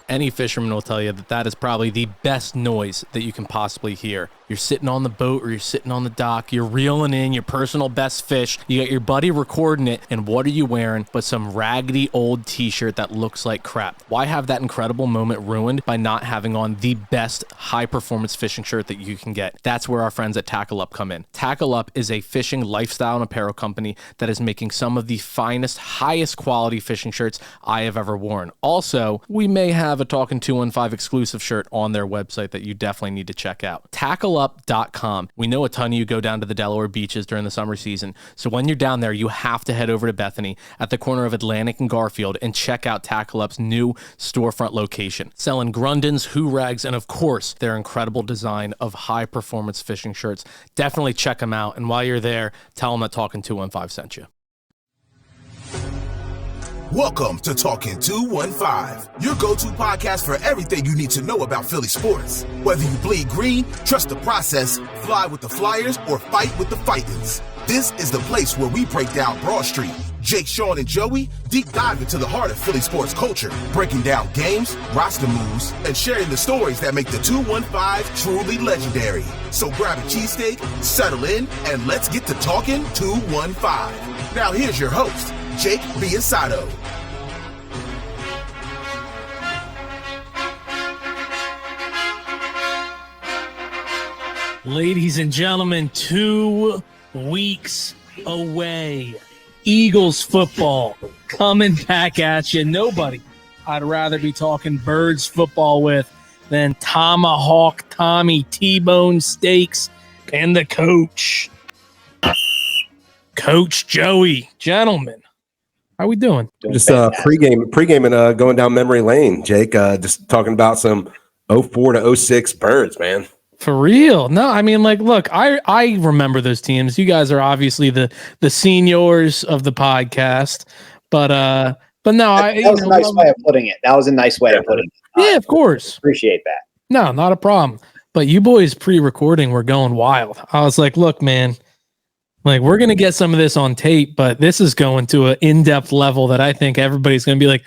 Any fisherman will tell you that that is probably the best noise that you can possibly hear. You're sitting on the boat or you're sitting on the dock, you're reeling in your personal best fish, you got your buddy recording it, and what are you wearing but some raggedy old t-shirt that looks like crap? Why have that incredible moment ruined by not having on the best high-performance fishing shirt that you can get? That's where our friends at Tackle Up come in. Tackle Up is a fishing lifestyle and apparel company that is making some of the finest, highest quality fishing shirts I have ever worn. Also, we may have a Talkin 215 exclusive shirt on their website that you definitely need to check out. TackleUp.com. We know a ton of you go down to the Delaware beaches during the summer season, so when you're down there, you have to head over to Bethany at the corner of Atlantic and Garfield and check out Tackle Up's new storefront location. Selling Grundens, Hoo-Rags, and of course, their incredible design of high-performance fishing shirts. Definitely check them out, and while you're there, tell them that Talkin 215 sent you. Welcome to Talkin 215, your go-to podcast for everything you need to know about Philly sports. Whether you bleed green, trust the process, fly with the Flyers, or fight with the Fightins, this is the place where we break down Broad Street. Jake, Sean, and Joey deep dive into the heart of Philly sports culture, breaking down games, roster moves, and sharing the stories that make the 215 truly legendary. So grab a cheesesteak, settle in, and let's get to Talkin 215. Now here's your host, Jake Biasato. Ladies and gentlemen, 2 weeks away. Eagles football coming back at you. Nobody I'd rather be talking Birds football with than Tomahawk Tommy T-Bone Steaks and the coach, Coach Joey. Gentlemen, how we doing? Just pregame and going down memory lane, Jake. Just talking about some 04 to 06 Birds, man. For real? No, I mean, like, look, I remember those teams. You guys are obviously the seniors of the podcast, but no, that was a nice way of putting it. That was a nice way of putting it. Yeah, of course. Appreciate that. No, not a problem. But you boys pre-recording were going wild. I was like, look, man, like, we're going to get some of this on tape, but this is going to an in-depth level that I think everybody's going to be like,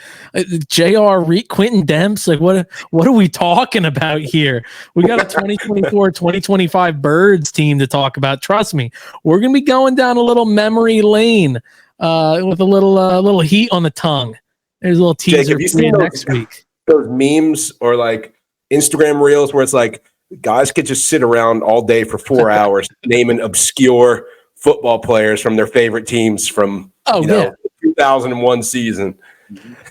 JR, Quentin Demps, like, what are we talking about here? We got a 2024, 2025 Birds team to talk about. Trust me, we're going to be going down a little memory lane with a little heat on the tongue. There's a little teaser Jake, for you next week. Those memes or, like, Instagram reels where it's like, guys could just sit around all day for 4 hours naming obscure football players from their favorite teams from 2001 season.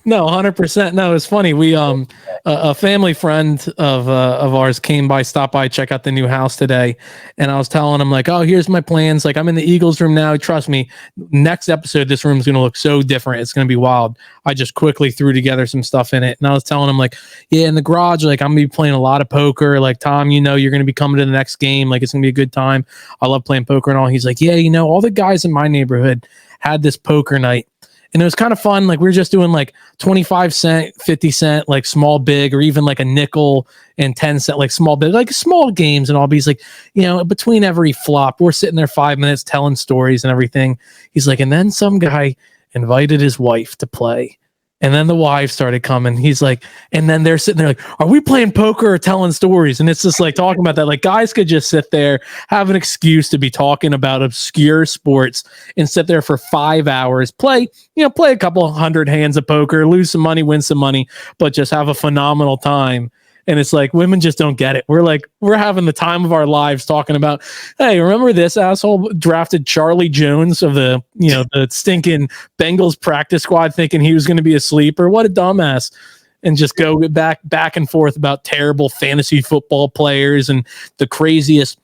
No, 100%. No, it's funny. We a family friend of ours stopped by, check out the new house today, and I was telling him, like, oh, here's my plans. Like, I'm in the Eagles room now. Trust me, next episode, this room's gonna look so different. It's gonna be wild. I just quickly threw together some stuff in it, and I was telling him, like, yeah, in the garage, like, I'm gonna be playing a lot of poker. Like, Tom, you're gonna be coming to the next game. Like, it's gonna be a good time. I love playing poker and all. He's like, yeah, all the guys in my neighborhood had this poker night. And it was kind of fun. Like, we were just doing like 25 cent, 50 cent, like small, big, or even like a nickel and 10 cent, like small, big, like small games and all. But he's like, between every flop, we're sitting there 5 minutes telling stories and everything. He's like, and then some guy invited his wife to play. And then the wife started coming. He's like, and then they're sitting there like, are we playing poker or telling stories? And it's just like talking about that. Like, guys could just sit there, have an excuse to be talking about obscure sports and sit there for 5 hours, play a couple 100 hands of poker, lose some money, win some money, but just have a phenomenal time. And it's like, women just don't get it. We're having the time of our lives talking about, hey, remember this asshole drafted Charlie Jones of the stinking Bengals practice squad thinking he was going to be a sleeper? What a dumbass. And just go back and forth about terrible fantasy football players and the craziest.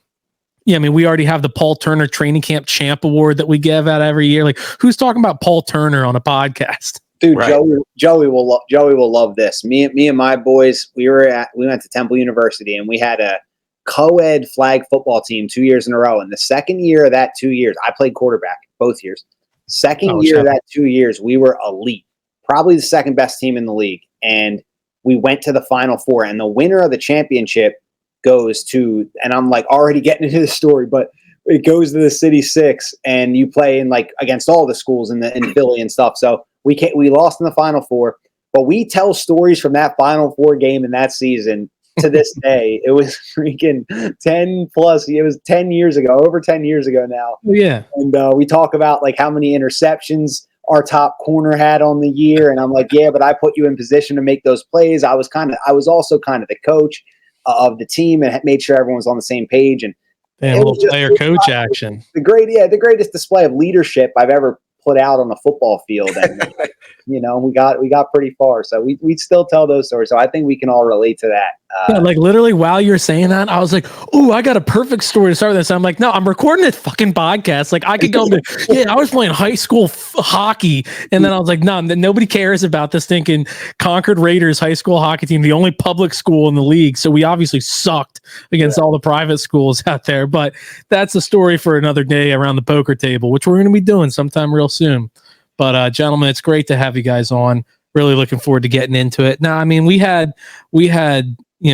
Yeah, I mean, we already have the Paul Turner Training Camp Champ Award that we give out every year. Like, who's talking about Paul Turner on a podcast? Dude, right. Joey will love this. Me and my boys, we went to Temple University and we had a co-ed flag football team 2 years in a row. And the second year of that 2 years, I played quarterback both years. Second year of that 2 years, we were elite, probably the second best team in the league. And we went to the Final Four, and the winner of the championship goes to, and I'm like already getting into the story, but it goes to the City Six, and you play in like against all the schools in Philly and stuff. So we lost in the Final Four. But we tell stories from that Final Four game in that season to this day. It was freaking 10 plus. It was 10 years ago, over 10 years ago now. Yeah. And we talk about like how many interceptions our top corner had on the year. And I'm like, yeah, but I put you in position to make those plays. I was also kind of the coach of the team and made sure everyone was on the same page. And a little player coach action. The greatest display of leadership I've ever put out on the football field. And, we got pretty far. So we still tell those stories. So I think we can all relate to that. Yeah, like literally while you're saying that, I was like, "Oh, I got a perfect story to start with this." I'm like, "No, I'm recording this fucking podcast. Like, I could go, I was playing high school hockey, and then I was like, no, nobody cares about this thinking Concord Raiders high school hockey team, the only public school in the league. So we obviously sucked against all the private schools out there. But that's a story for another day around the poker table, which we're going to be doing sometime real soon. But gentlemen, it's great to have you guys on. Really looking forward to getting into it. Now, I mean, we had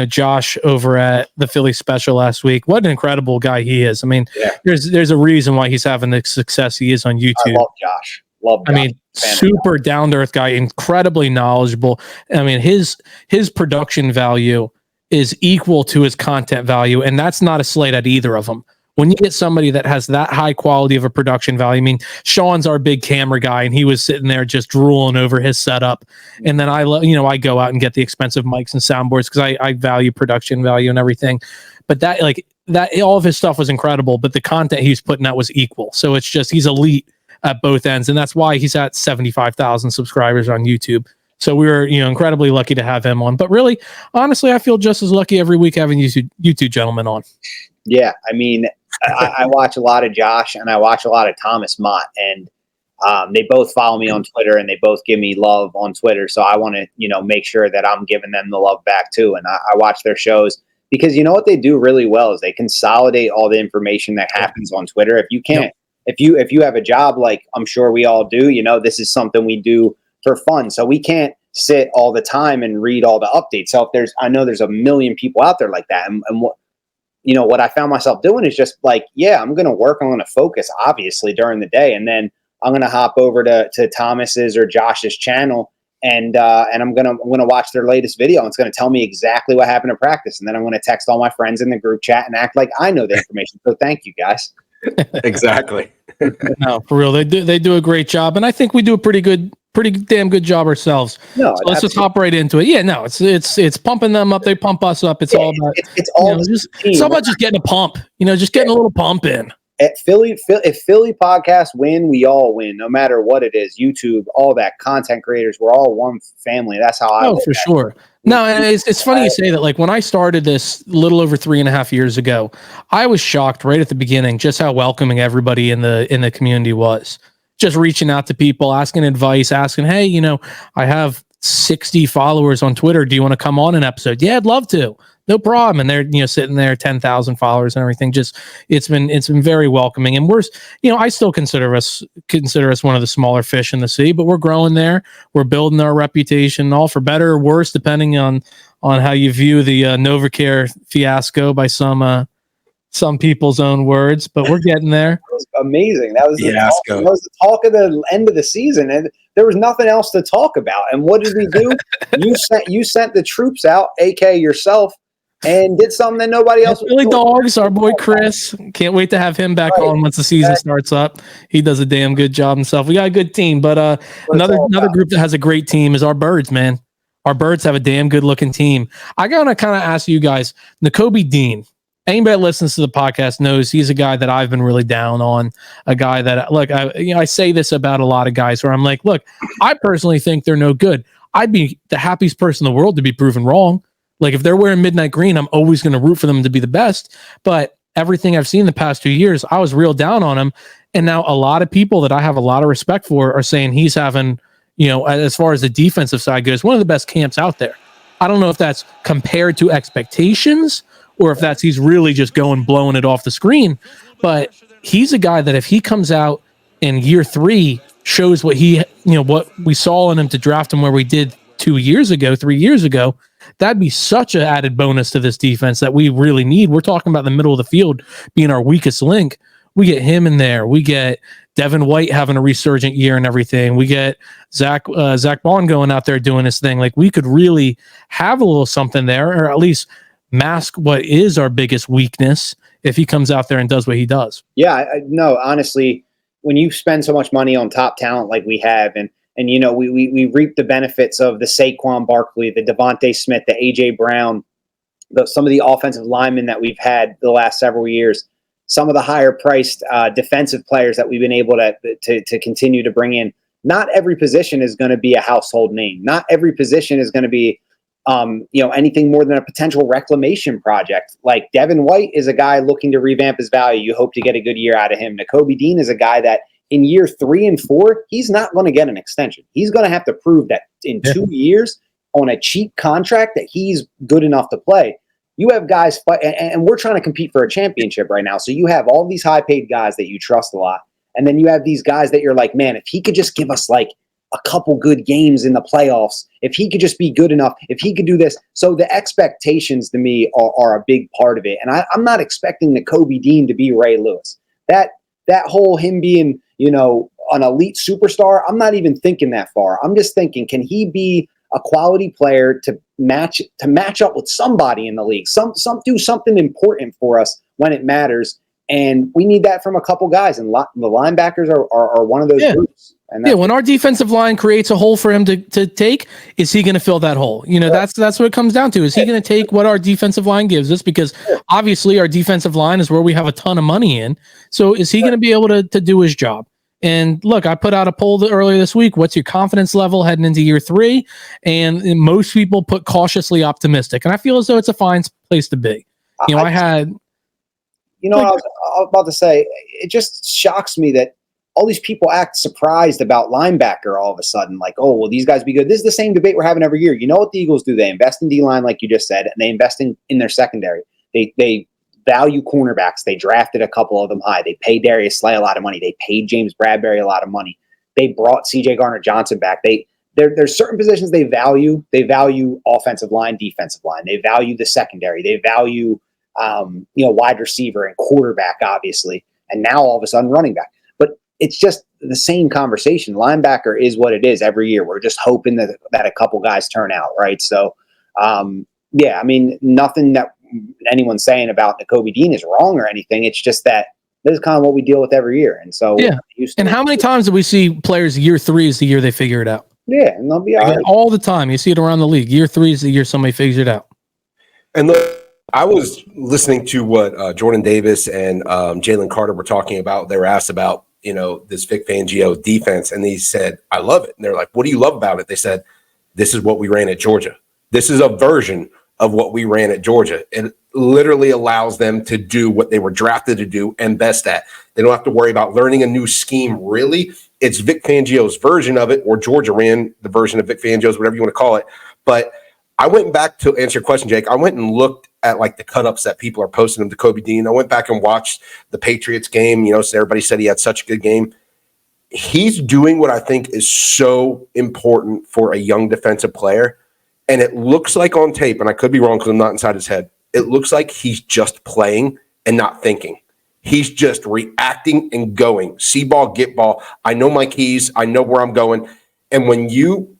Josh over at the Philly Special last week. What an incredible guy he is. I mean, there's a reason why he's having the success he is on YouTube. I love Josh. I mean, super down to earth guy, incredibly knowledgeable. I mean, his production value is equal to his content value, and that's not a slight at either of them. When you get somebody that has that high quality of a production value, I mean, Sean's our big camera guy, and he was sitting there just drooling over his setup. And then I go out and get the expensive mics and soundboards because I value production value and everything. But that all of his stuff was incredible, but the content he's putting out was equal. So it's just he's elite at both ends, and that's why he's at 75,000 subscribers on YouTube. So we were incredibly lucky to have him on. But really, honestly, I feel just as lucky every week having you two gentlemen on. Yeah, I mean, I watch a lot of Josh and I watch a lot of Thomas Mott, and they both follow me on Twitter and they both give me love on Twitter. So I want to, make sure that I'm giving them the love back too. And I watch their shows because what they do really well is they consolidate all the information that happens on Twitter. If you can't, if you have a job, like I'm sure we all do, this is something we do for fun. So we can't sit all the time and read all the updates. So I know there's a million people out there like that. And what I found myself doing is just like, I'm going to work on a focus, obviously, during the day. And then I'm going to hop over to Thomas's or Josh's channel and I'm going to watch their latest video. And it's going to tell me exactly what happened in practice. And then I'm going to text all my friends in the group chat and act like I know the information. So thank you, guys. Exactly. No, for real. They do a great job. And I think we do a pretty damn good job ourselves. No, so let's just hop right into it. Yeah, no, it's pumping them up. They pump us up. It's all about it's all about just getting a pump. Just getting a little pump in. At if Philly podcasts win, we all win, no matter what it is. YouTube, all that, content creators, we're all one family. That's how I. Oh, for sure. No, and it's funny you say that. Like when I started this a little over 3.5 years ago, I was shocked right at the beginning just how welcoming everybody in the community was. Just reaching out to people, asking advice, asking, hey, I have 60 followers on Twitter. Do you want to come on an episode? Yeah, I'd love to. No problem. And they're, sitting there, 10,000 followers and everything. Just, it's been very welcoming. And we're, I still consider us one of the smaller fish in the sea, but we're growing there. We're building our reputation, all for better or worse, depending on how you view the NovaCare fiasco by some people's own words, but we're getting there. It was amazing. That was the talk of the end of the season, and there was nothing else to talk about. And what did we do? you sent the troops out, aka yourself, and did something that nobody else. Philly Dogs, our boy Chris. Can't wait to have him back on once the season starts up. He does a damn good job himself. We got a good team, but another group that has a great team is our Birds, man. Our Birds have a damn good looking team. I gotta kind of ask you guys, Nakobe Dean. Anybody that listens to the podcast knows he's a guy that I've been really down on. A guy that, look, I say this about a lot of guys where I'm like, look, I personally think they're no good. I'd be the happiest person in the world to be proven wrong. Like if they're wearing midnight green, I'm always going to root for them to be the best. But everything I've seen the past 2 years, I was real down on him. And now a lot of people that I have a lot of respect for are saying he's having, as far as the defensive side goes, one of the best camps out there. I don't know if that's compared to expectations or if that's he's really just blowing it off the screen. But he's a guy that if he comes out in year 3, shows what what we saw in him to draft him where we did 3 years ago, that'd be such an added bonus to this defense that we really need. We're talking about the middle of the field being our weakest link. We get him in there. We get Devin White having a resurgent year and everything. We get Zach Bond going out there doing his thing. Like, we could really have a little something there, or at least mask what is our biggest weakness if he comes out there and does what he does. Yeah, no, honestly, when you spend so much money on top talent like we have, and you know, we reap the benefits of the Saquon Barkley, the Devontae Smith, the AJ Brown, some of the offensive linemen that we've had the last several years, some of the higher priced defensive players that we've been able to continue to bring in. Not every position is going to be a household name. Not every position is going to be anything more than a potential reclamation project. Like, Devin White is a guy looking to revamp his value. You hope to get a good year out of him. Nakobe Dean is a guy that in year 3 and 4, he's not going to get an extension. He's going to have to prove that in 2 years on a cheap contract that he's good enough to play. You have guys and we're trying to compete for a championship right now. So you have all these high paid guys that you trust a lot. And then you have these guys that you're like, man, if he could just give us like a couple good games in the playoffs, if he could just be good enough, if he could do this. So the expectations to me are a big part of it. And I'm not expecting Nakobe Dean to be Ray Lewis. That whole him being, an elite superstar, I'm not even thinking that far. I'm just thinking, can he be a quality player to match up with somebody in the league, do something important for us when it matters. And we need that from a couple guys, and the linebackers are one of those groups. And when our defensive line creates a hole for him to take, is he going to fill that hole? That's what it comes down to. Is he going to take what our defensive line gives us? Because obviously our defensive line is where we have a ton of money in. So is he going to be able to do his job? And look, I put out a poll earlier this week. What's your confidence level heading into year 3? And most people put cautiously optimistic. And I feel as though it's a fine place to be. I was about to say, it just shocks me that all these people act surprised about linebacker all of a sudden. Like, oh, will these guys be good? This is the same debate we're having every year. You know what the Eagles do? They invest in D-line, like you just said, and they invest in their secondary. They value cornerbacks. They drafted a couple of them high. They paid Darius Slay a lot of money. They paid James Bradbury a lot of money. They brought C.J. Gardner-Johnson back. There's certain positions they value. They value offensive line, defensive line. They value the secondary. They value wide receiver and quarterback, obviously, and now all of a sudden running back. But it's just the same conversation. Linebacker is what it is every year. We're just hoping that a couple guys turn out, right? So, nothing that anyone's saying about Nakobe Dean is wrong or anything. It's just that this is kind of what we deal with every year. And so, and how many times do we see players year 3 is the year they figure it out? Yeah, and they'll be all right. All the time. You see it around the league. Year 3 is the year somebody figures it out. And look, I was listening to what Jordan Davis and Jalen Carter were talking about. They were asked about, this Vic Fangio defense, and they said, I love it. And they're like, what do you love about it? They said, this is what we ran at Georgia. This is a version of what we ran at Georgia. It literally allows them to do what they were drafted to do and best at. They don't have to worry about learning a new scheme, really. It's Vic Fangio's version of it, or Georgia ran the version of Vic Fangio's, whatever you want to call it. But I went back to answer your question, Jake. I went and looked at like the cut-ups that people are posting of Nakobe Dean. I went back and watched the Patriots game. So everybody said he had such a good game. He's doing what I think is so important for a young defensive player. And it looks like on tape, and I could be wrong because I'm not inside his head, it looks like he's just playing and not thinking. He's just reacting and going. See ball, get ball. I know my keys. I know where I'm going. And when you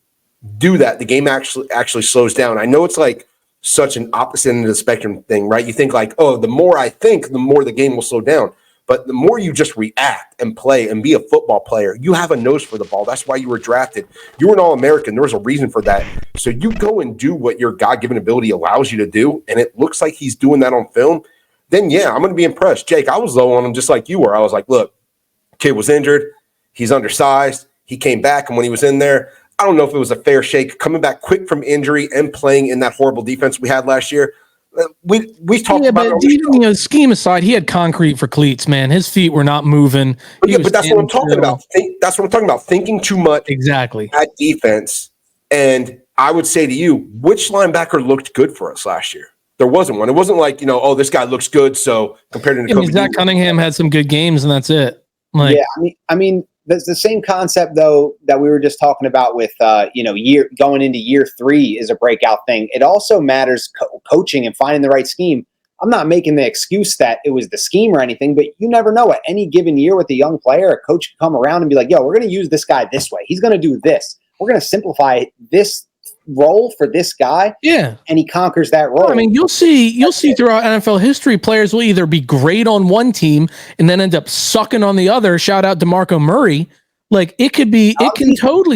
do that, the game actually slows down. I know it's like such an opposite end of the spectrum thing, right? You think like, oh, the more I think, the more the game will slow down. But the more you just react and play and be a football player, you have a nose for the ball. That's why you were drafted. You were an All-American. There was a reason for that. So you go and do what your God-given ability allows you to do, and it looks like he's doing that on film, then, I'm going to be impressed. Jake, I was low on him just like you were. I was like, look, kid was injured. He's undersized. He came back, and when he was in there, I don't know if it was a fair shake, coming back quick from injury and playing in that horrible defense we had last year. We talked about it. Even scheme aside, he had concrete for cleats, man. His feet were not moving. But that's what I'm talking about. That's what I'm talking about. Thinking too much exactly at defense. And I would say to you, which linebacker looked good for us last year? There wasn't one. It wasn't like, this guy looks good. So compared to Nakobe, Zach Cunningham had some good games, and that's it. There's the same concept though that we were just talking about with going into year 3 is a breakout thing. It also matters coaching and finding the right scheme. I'm not making the excuse that it was the scheme or anything, but you never know. At any given year with a young player, a coach can come around and be like, yo, we're going to use this guy this way. He's going to do this. We're going to simplify this role for this guy. Yeah. And he conquers that role. I mean, you'll see throughout NFL history, players will either be great on one team and then end up sucking on the other. Shout out to DeMarco Murray. Like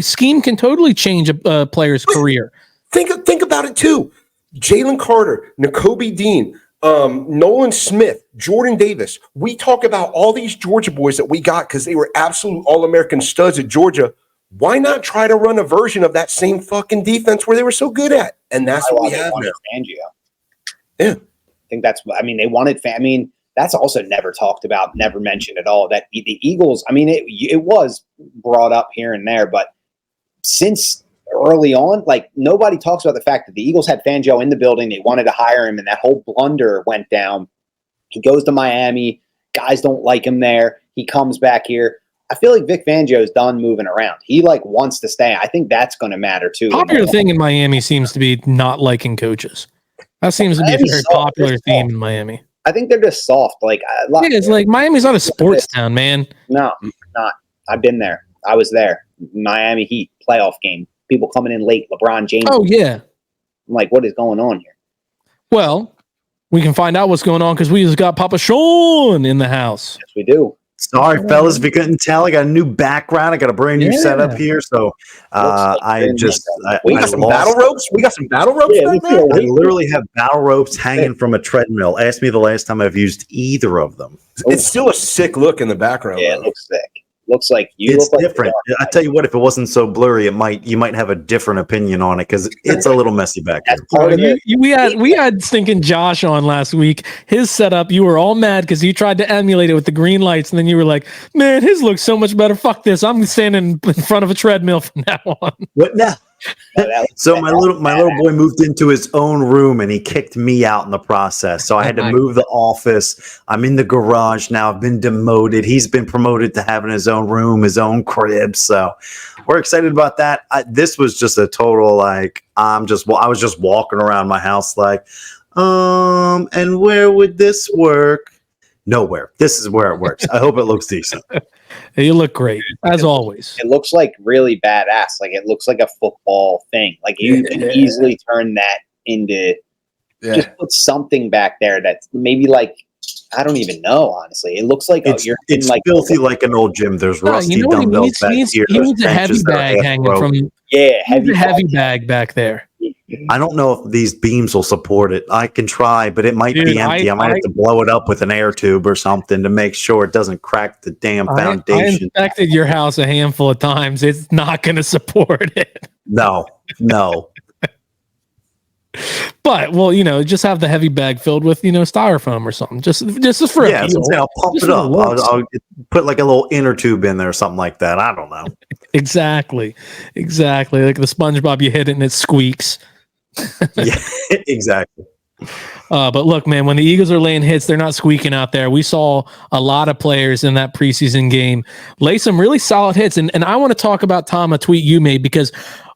scheme can totally change a player's career. Think about it too. Jalen Carter, Nakobe Dean, Nolan Smith, Jordan Davis. We talk about all these Georgia boys that we got because they were absolute All-American studs at Georgia. Why not try to run a version of that same fucking defense where they were so good at? And that's what we have now. Yeah. I think they wanted that's also never talked about, never mentioned at all. That the Eagles, it was brought up here and there, but since early on, like nobody talks about the fact that the Eagles had Fangio in the building. They wanted to hire him, and that whole blunder went down. He goes to Miami. Guys don't like him there. He comes back here. I feel like Vic Fangio is done moving around. He wants to stay. I think that's going to matter too. Popular thing in Miami seems to be not liking coaches. That seems to be a very popular theme in Miami. I think they're just soft. It's like Miami's not a sports town, man. No, not. I've been there. I was there. Miami Heat playoff game. People coming in late. LeBron James. Oh yeah. I'm like, what is going on here? Well, we can find out what's going on because we just got Papa Sean in the house. Yes, we do. Sorry, fellas, if you couldn't tell, I got a new background. I got a brand new setup here. So we got some battle ropes. We got some battle ropes. Yeah, I literally have battle ropes hanging from a treadmill. Ask me the last time I've used either of them. It's still a sick look in the background. Yeah, it looks sick. Looks like it's different. I tell you what, if it wasn't so blurry, you might have a different opinion on it because it's a little messy back there. We had stinking Josh on last week. His setup, you were all mad because you tried to emulate it with the green lights, and then you were like, "Man, his looks so much better. Fuck this! I'm standing in front of a treadmill from now on." What now? So my little boy moved into his own room and he kicked me out in the process. So I had to move the office. I'm in the garage now. I've been demoted. He's been promoted to having his own room, his own crib. So we're excited about that. This was just a total I was just walking around my house and where would this work? Nowhere. This is where it works. I hope it looks decent. You look great, as always. It looks like really badass. Like it looks like a football thing. Like you can easily turn that into just put something back there that's maybe I don't even know, honestly. It looks like it's filthy like an old gym. There's rusty dumbbells back here. He needs a heavy bag hanging from heavy bag back there. I don't know if these beams will support it. I can try, but it might be empty. I might have to blow it up with an air tube or something to make sure it doesn't crack the damn foundation. I inspected your house a handful of times. It's not going to support it. No. But just have the heavy bag filled with styrofoam or something. Just for I'll pump it up. I'll put like a little inner tube in there or something like that. I don't know. Exactly. Like the SpongeBob, you hit it and it squeaks. Yeah, exactly. But look, man, when the Eagles are laying hits, they're not squeaking out there. We saw a lot of players in that preseason game lay some really solid hits. And I want to talk about, Tom, a tweet you made, because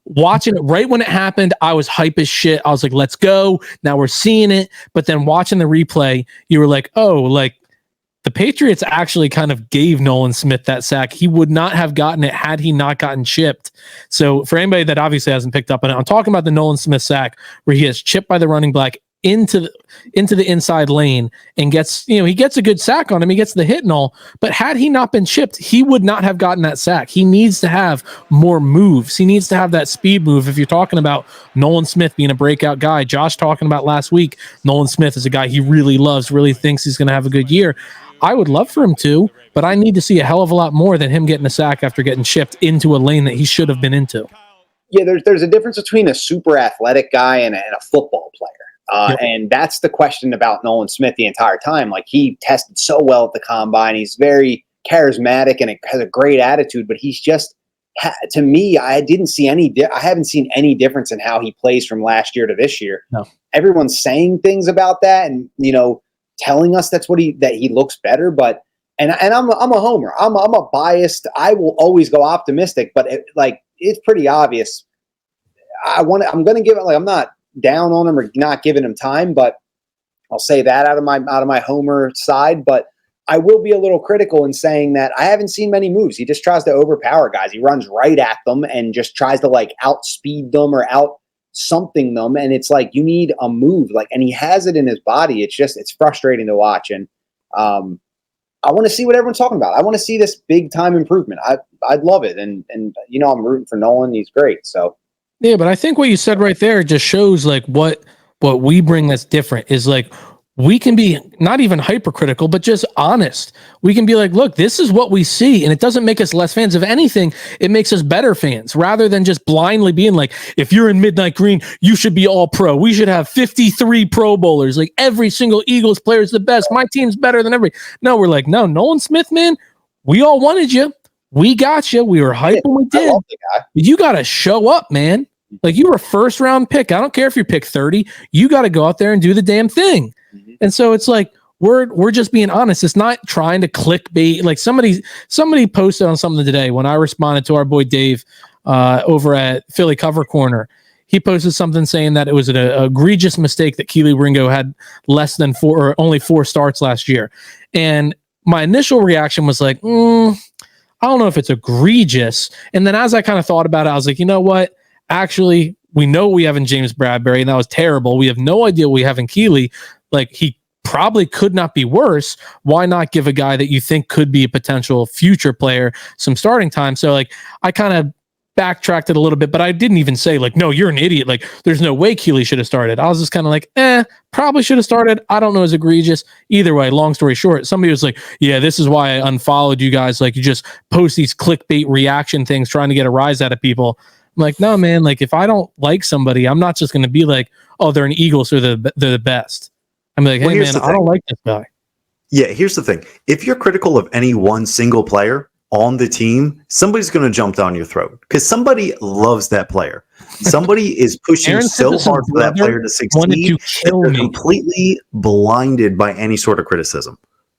watching it right when it happened, I was hype as shit. I was like, let's go. Now we're seeing it. But then watching the replay, you were like, oh, like the Patriots actually kind of gave Nolan Smith that sack. He would not have gotten it had he not gotten chipped. So for anybody that obviously hasn't picked up on it, I'm talking about the Nolan Smith sack where he gets chipped by the running back into the inside lane and gets, he gets a good sack on him. He gets the hit and all, but had he not been chipped, he would not have gotten that sack. He needs to have more moves. He needs to have that speed move. If you're talking about Nolan Smith being a breakout guy, Josh talking about last week, Nolan Smith is a guy he really loves, really thinks he's going to have a good year. I would love for him to, but I need to see a hell of a lot more than him getting a sack after getting chipped into a lane that he should have been into. Yeah, there's a difference between a super athletic guy and a football player. And that's the question about Nolan Smith the entire time. Like, he tested so well at the combine. He's very charismatic and has a great attitude, but he's just, to me, I haven't seen any difference in how he plays from last year to this year. No. Everyone's saying things about that and, telling us that he looks better, but and I'm a homer. I'm a biased. I will always go optimistic, but it's pretty obvious. I'm going to give it, I'm not down on him or not giving him time, but I'll say that out of my homer side, but I will be a little critical in saying that I haven't seen many moves. He just tries to overpower guys. He runs right at them and just tries to like outspeed them or out something them. And it's like, you need a move, like, and he has it in his body. It's frustrating to watch. And I want to see what everyone's talking about. I want to see this big time improvement. I'd love it. And I'm rooting for Nolan. He's great. So. Yeah, but I think what you said right there just shows like what we bring that's different is like, we can be not even hypercritical, but just honest. We can be like, look, this is what we see. And it doesn't make us less fans of anything. It makes us better fans rather than just blindly being like, if you're in Midnight Green, you should be all pro. We should have 53 pro bowlers. Like every single Eagles player is the best. My team's better than every. No, we're like, no, Nolan Smith, man, we all wanted you. We got you. We were hyped when we did. You got to show up, man. Like you were a first round pick. I don't care if you pick 30. You got to go out there and do the damn thing. And so it's like we're just being honest. It's not trying to clickbait. Like somebody posted on something today when I responded to our boy Dave over at Philly Cover Corner. He posted something saying that it was an egregious mistake that Keely Ringo had less than 4 or only 4 starts last year. And my initial reaction was like, I don't know if it's egregious. And then as I kind of thought about it, I was like, you know what? Actually, we know we have in James Bradbury, and that was terrible. We have no idea what we have in Keely. Like, he probably could not be worse. Why not give a guy that you think could be a potential future player some starting time? So, like, I kind of backtracked it a little bit, but I didn't even say, like, no, you're an idiot. Like, there's no way Keely should have started. I was just kind of like, probably should have started. I don't know, it's egregious. Either way, long story short, somebody was like, yeah, this is why I unfollowed you guys. Like, you just post these clickbait reaction things trying to get a rise out of people. I'm like, no, man, like, if I don't like somebody, I'm not just going to be like, oh, they're an Eagle, so they're the best. I'm like, hey, man, I don't like this guy. Yeah, here's the thing. If you're critical of any one single player on the team, somebody's going to jump down your throat because somebody loves that player. Somebody is pushing so hard for that player to succeed that they're completely blinded by any sort of criticism,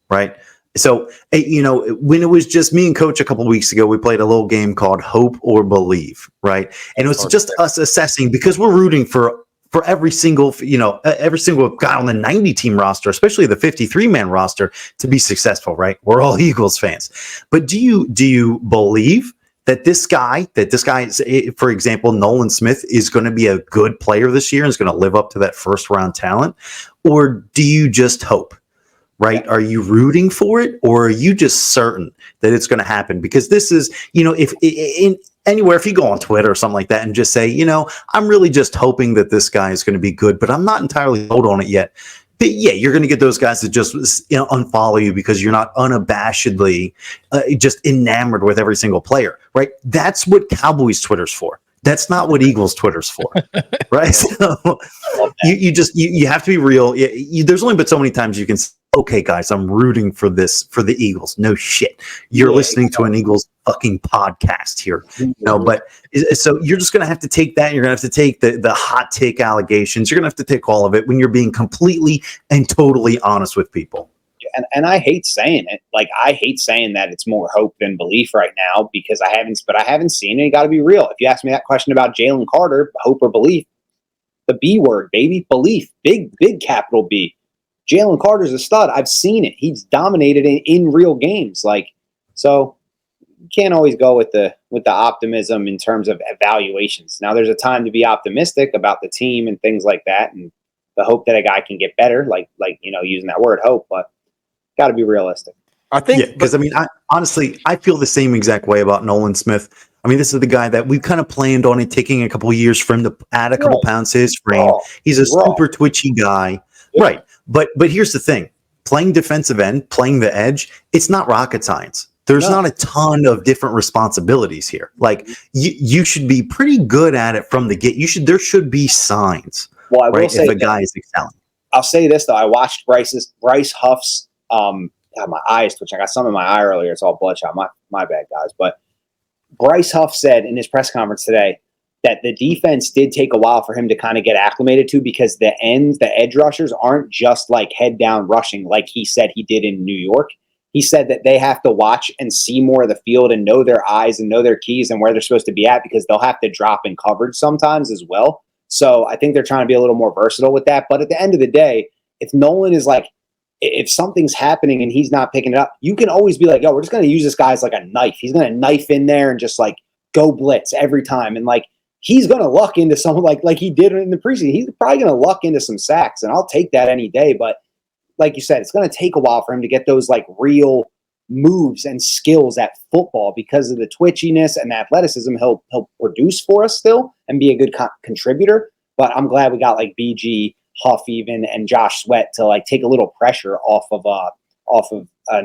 right? So, when it was just me and Coach a couple of weeks ago, we played a little game called Hope or Believe, right? And it was just us assessing because we're rooting for every single guy on the 90 team roster, especially the 53 man roster, to be successful, right? We're all Eagles fans. But do you believe that this guy is, for example, Nolan Smith is going to be a good player this year and is going to live up to that first round talent? Or do you just hope? Right? Are you rooting for it, or are you just certain that it's going to happen? Because this is, if you go on Twitter or something like that and just say, I'm really just hoping that this guy is going to be good, but I'm not entirely sold on it yet. But yeah, you're going to get those guys that just unfollow you because you're not unabashedly just enamored with every single player, right? That's what Cowboys Twitter's for. That's not what Eagles Twitter's for, right? So you have to be real. There's only but so many times you can say, okay, guys, I'm rooting for the Eagles. No shit. You're listening to an Eagles fucking podcast here. But so you're just going to have to take that. You're going to have to take the hot take allegations. You're going to have to take all of it when you're being completely and totally honest with people. And I hate saying it. Like, I hate saying that it's more hope than belief right now because I haven't seen it. You got to be real. If you ask me that question about Jalen Carter, hope or belief, the B word, baby, belief, big capital B. Jalen Carter's a stud. I've seen it. He's dominated in real games. Like, so you can't always go with the optimism in terms of evaluations. Now, there's a time to be optimistic about the team and things like that, and the hope that a guy can get better, like using that word hope, but got to be realistic. I think because honestly, I feel the same exact way about Nolan Smith. I mean, this is the guy that we've kind of planned on it taking a couple of years for him to add a couple pounds to his frame. He's a super twitchy guy, right? But here's the thing: playing defensive end, playing the edge, it's not rocket science. There's not a ton of different responsibilities here. Like you should be pretty good at it from the get. There should be signs. Well, I will say if a guy is excelling. I'll say this though: I watched Bryce Huff's. God, my eye is twitching. I got some in my eye earlier. It's all bloodshot. My bad, guys. But Bryce Huff said in his press conference today that the defense did take a while for him to kind of get acclimated to because the edge rushers aren't just like head down rushing like he said he did in New York. He said that they have to watch and see more of the field and know their eyes and know their keys and where they're supposed to be at because they'll have to drop in coverage sometimes as well. So I think they're trying to be a little more versatile with that. But at the end of the day, if Nolan is like, if something's happening and he's not picking it up, you can always be like, yo, we're just going to use this guy as like a knife. He's going to knife in there and just like go blitz every time. And like, he's going to luck into something like he did in the preseason. He's probably going to luck into some sacks, and I'll take that any day. But like you said, it's going to take a while for him to get those like real moves and skills at football because of the twitchiness and the athleticism. He'll produce for us still and be a good contributor. But I'm glad we got like BG, Huff even, and Josh Sweat to like take a little pressure off of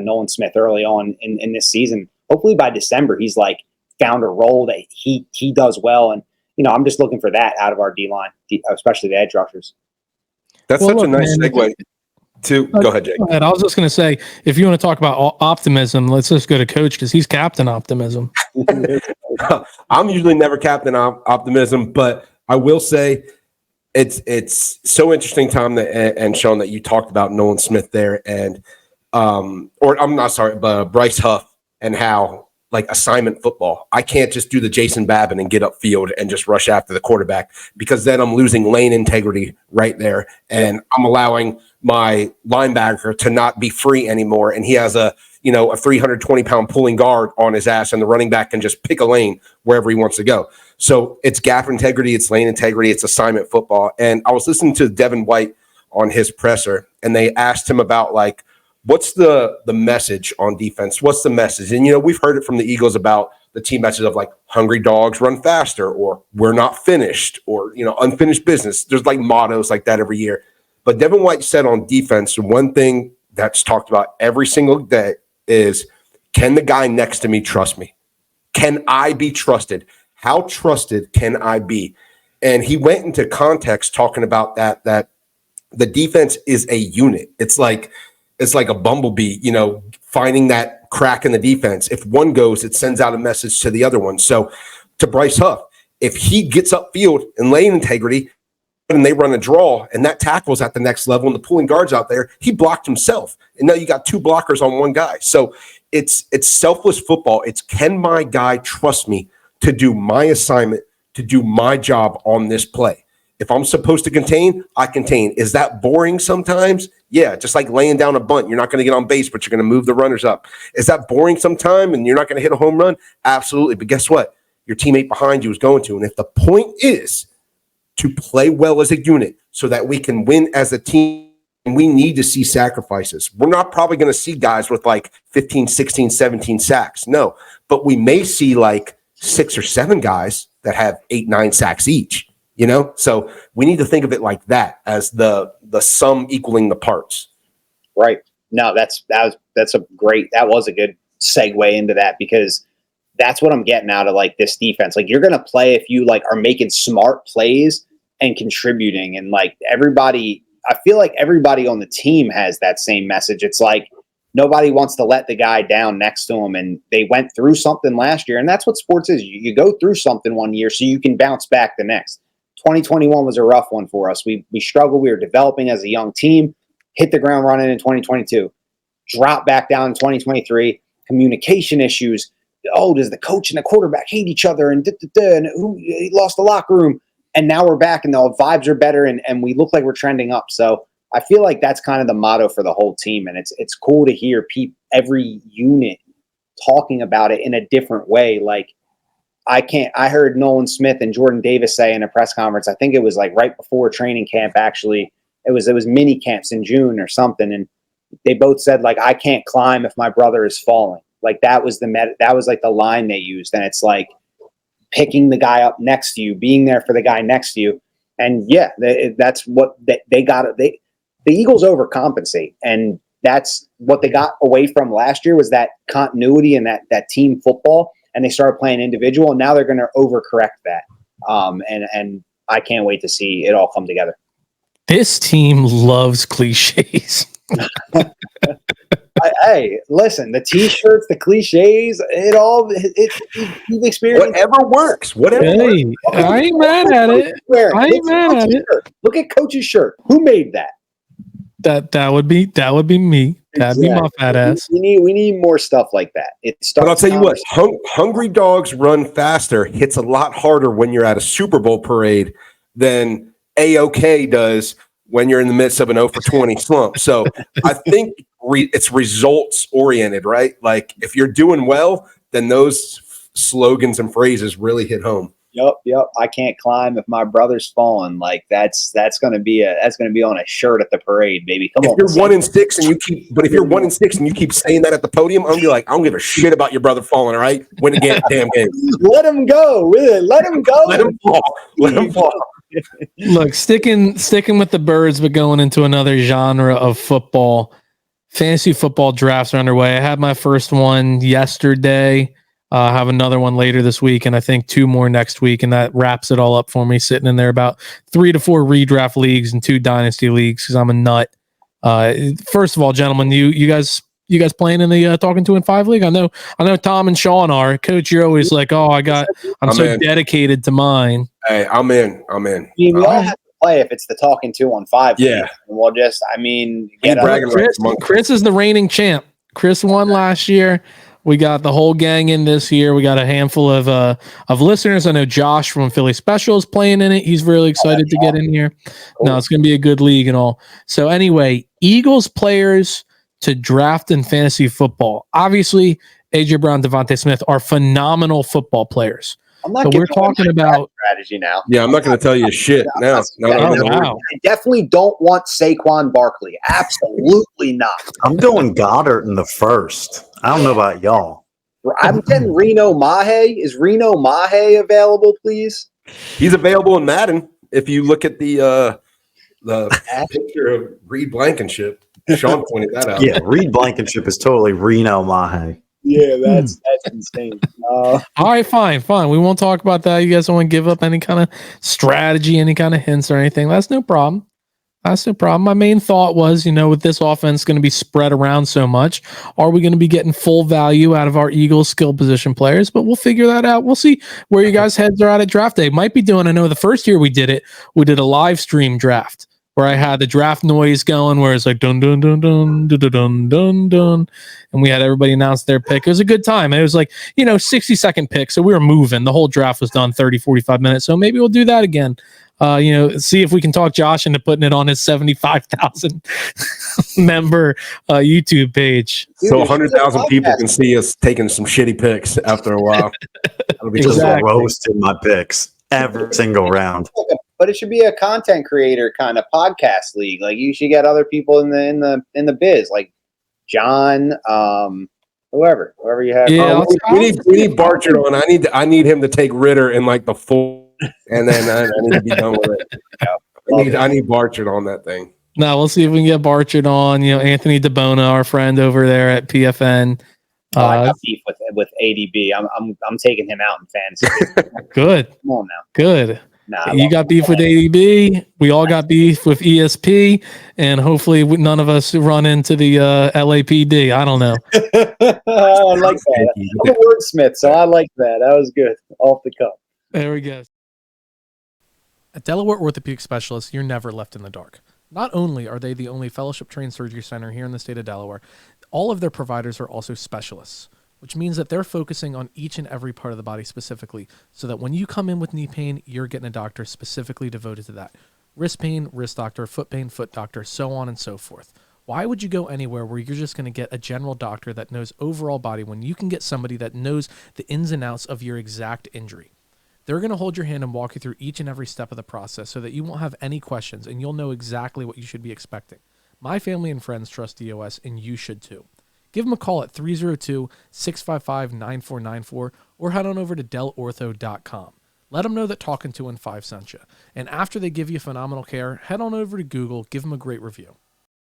Nolan Smith early on in this season. Hopefully by December he's like found a role that he does well, and I'm just looking for that out of our D line, especially the edge rushers. That's such a nice segue. Go ahead, Jake. Go ahead. I was just going to say, if you want to talk about optimism, let's just go to Coach because he's Captain Optimism. I'm usually never Captain Optimism, but I will say it's so interesting, Tom and Sean, that you talked about Nolan Smith there, and Bryce Huff, and how like assignment football. I can't just do the Jason Babin and get upfield and just rush after the quarterback, because then I'm losing lane integrity right there, and I'm allowing my linebacker to not be free anymore, and he has a 320-pound pulling guard on his ass, and the running back can just pick a lane wherever he wants to go. So it's gap integrity, it's lane integrity, it's assignment football. And I was listening to Devin White on his presser, and they asked him about like, what's the message on defense? What's the message? And we've heard it from the Eagles about the team message of like, hungry dogs run faster, or we're not finished, or unfinished business. There's like mottos like that every year. But Devin White said on defense, one thing that's talked about every single day is, can the guy next to me trust me? Can I be trusted? How trusted can I be? And he went into context talking about that the defense is a unit. It's like a bumblebee, finding that crack in the defense. If one goes, it sends out a message to the other one. So to Bryce Huff, if he gets upfield in lane integrity and they run a draw and that tackle's at the next level and the pulling guard's out there, he blocked himself. And now you got two blockers on one guy. So it's selfless football. It's, can my guy trust me to do my assignment, to do my job on this play? If I'm supposed to contain, I contain. Is that boring sometimes? Yeah, just like laying down a bunt. You're not going to get on base, but you're going to move the runners up. Is that boring sometime and you're not going to hit a home run? Absolutely. But guess what? Your teammate behind you is going to. And if the point is to play well as a unit so that we can win as a team, we need to see sacrifices. We're not probably going to see guys with like 15, 16, 17 sacks. No, but we may see like 6 or 7 guys that have 8, 9 sacks each. So we need to think of it like that, as the sum equaling the parts. Right. No, that was a good segue into that, because that's what I'm getting out of like this defense. Like, you're going to play if you like are making smart plays and contributing, and like everybody, I feel like everybody on the team has that same message. It's like nobody wants to let the guy down next to him, and they went through something last year, and that's what sports is. You go through something one year so you can bounce back the next. 2021 was a rough one for us. We struggled. We were developing as a young team, hit the ground running in 2022, dropped back down in 2023, communication issues. Oh, does the coach and the quarterback hate each other? And he lost the locker room. And now we're back, and the vibes are better, and we look like we're trending up. So I feel like that's kind of the motto for the whole team. And it's cool to hear every unit talking about it in a different way. Like, I heard Nolan Smith and Jordan Davis say in a press conference, I think it was like right before training camp, actually, it was mini camps in June or something. And they both said, like, I can't climb if my brother is falling. Like, that was like the line they used. And it's like picking the guy up next to you, being there for the guy next to you. And yeah, that's what they got. The Eagles overcompensate. And that's what they got away from last year, was that continuity and that team football. And they started playing individual, and now they're going to overcorrect that. And I can't wait to see it all come together. This team loves cliches. Hey, listen, the T-shirts, the cliches, you've experienced whatever works. Whatever. Hey, works. I ain't mad at it. I ain't mad at it. Look at Coach's shirt. Who made that? That would be me. That'd be my fat ass. We need more stuff like that. But I'll tell you what, hungry dogs run faster hits a lot harder when you're at a Super Bowl parade than AOK does when you're in the midst of an 0 for 20 slump. So I think it's results oriented, right? Like if you're doing well, then those slogans and phrases really hit home. Yep. I can't climb if my brother's falling. Like that's gonna be on a shirt at the parade, baby. Come on. If you're 1-6 and you keep saying that at the podium, I'm gonna be like, I don't give a shit about your brother falling. All right, win a damn game. Let him go. Let him go. Let him fall. Let him fall. Look, sticking with the birds, but going into another genre of football. Fantasy football drafts are underway. I had my first one yesterday. Have another one later this week, and I think 2 more next week, and that wraps it all up for me. Sitting in there about 3 to 4 redraft leagues and 2 dynasty leagues because I'm a nut. First of all, gentlemen, you guys playing in the Talking 2 and 5 league? I know Tom and Sean are. Coach, you're always like, I'm so dedicated to mine. Hey, I'm in. We all have to play if it's the Talking 2 on 5 league. Yeah. And we'll just, Chris is the reigning champ. Chris won last year. We got the whole gang in this year. We got a handful of listeners. I know Josh from Philly Special is playing in it. He's really excited to get in here. Cool. No, it's going to be a good league and all. So anyway, Eagles players to draft in fantasy football. Obviously, A.J. Brown, Devontae Smith are phenomenal football players. But we're talking about strategy now. Yeah, I'm not going to tell you shit now. Wow. I definitely don't want Saquon Barkley. Absolutely not. I'm going Goddard in the first. I don't know about y'all. I'm getting Reno Mahe. Is Reno Mahe available, please? He's available in Madden. If you look at the picture of Reed Blankenship, Sean pointed that out. Yeah, Reed Blankenship is totally Reno Mahe. Yeah, that's insane. All right, fine. We won't talk about that. You guys don't want to give up any kind of strategy, any kind of hints or anything. That's no problem. My main thought was, with this offense going to be spread around so much, are we going to be getting full value out of our Eagles skill position players? But we'll figure that out. We'll see where you guys' heads are at draft day. Might be doing, I know the first year we did a live stream draft where I had the draft noise going where it's like dun dun dun dun dun dun dun dun, and we had everybody announce their pick. It was a good time. It was like 60-second pick, so we were moving. The whole draft was done 30-45 minutes. So maybe we'll do that again. See if we can talk Josh into putting it on his 75,000 member YouTube page. So 100,000 people can see us taking some shitty picks after a while. That'll be just roasting my picks every single round. But it should be a content creator kind of podcast league. Like you should get other people in the biz, like John, whoever you have. Yeah, we need Barchard on. I need him to take Ritter in like the full, and then I need to be done with it. I need Barchard on that thing. No, we'll see if we can get Barchard on. Anthony DeBona, our friend over there at PFN. I got beef with ADB. I'm taking him out in fantasy. Good. Come on now. Good. Nah, you got beef with ADB. We all got beef with ESP, and hopefully none of us run into the LAPD. I don't know. I like that. I'm a wordsmith, so I like that. That was good. Off the cuff. There we go. At Delaware Orthopedic Specialists, you're never left in the dark. Not only are they the only fellowship-trained surgery center here in the state of Delaware, all of their providers are also specialists, which means that they're focusing on each and every part of the body specifically, so that when you come in with knee pain, you're getting a doctor specifically devoted to that. Wrist pain, wrist doctor, foot pain, foot doctor, so on and so forth. Why would you go anywhere where you're just going to get a general doctor that knows overall body when you can get somebody that knows the ins and outs of your exact injury? They're going to hold your hand and walk you through each and every step of the process so that you won't have any questions and you'll know exactly what you should be expecting. My family and friends trust DOS, and you should too. Give them a call at 302-655-9494 or head on over to delortho.com. Let them know that Talkin' 2 and 5 sent you. And after they give you phenomenal care, head on over to Google, give them a great review.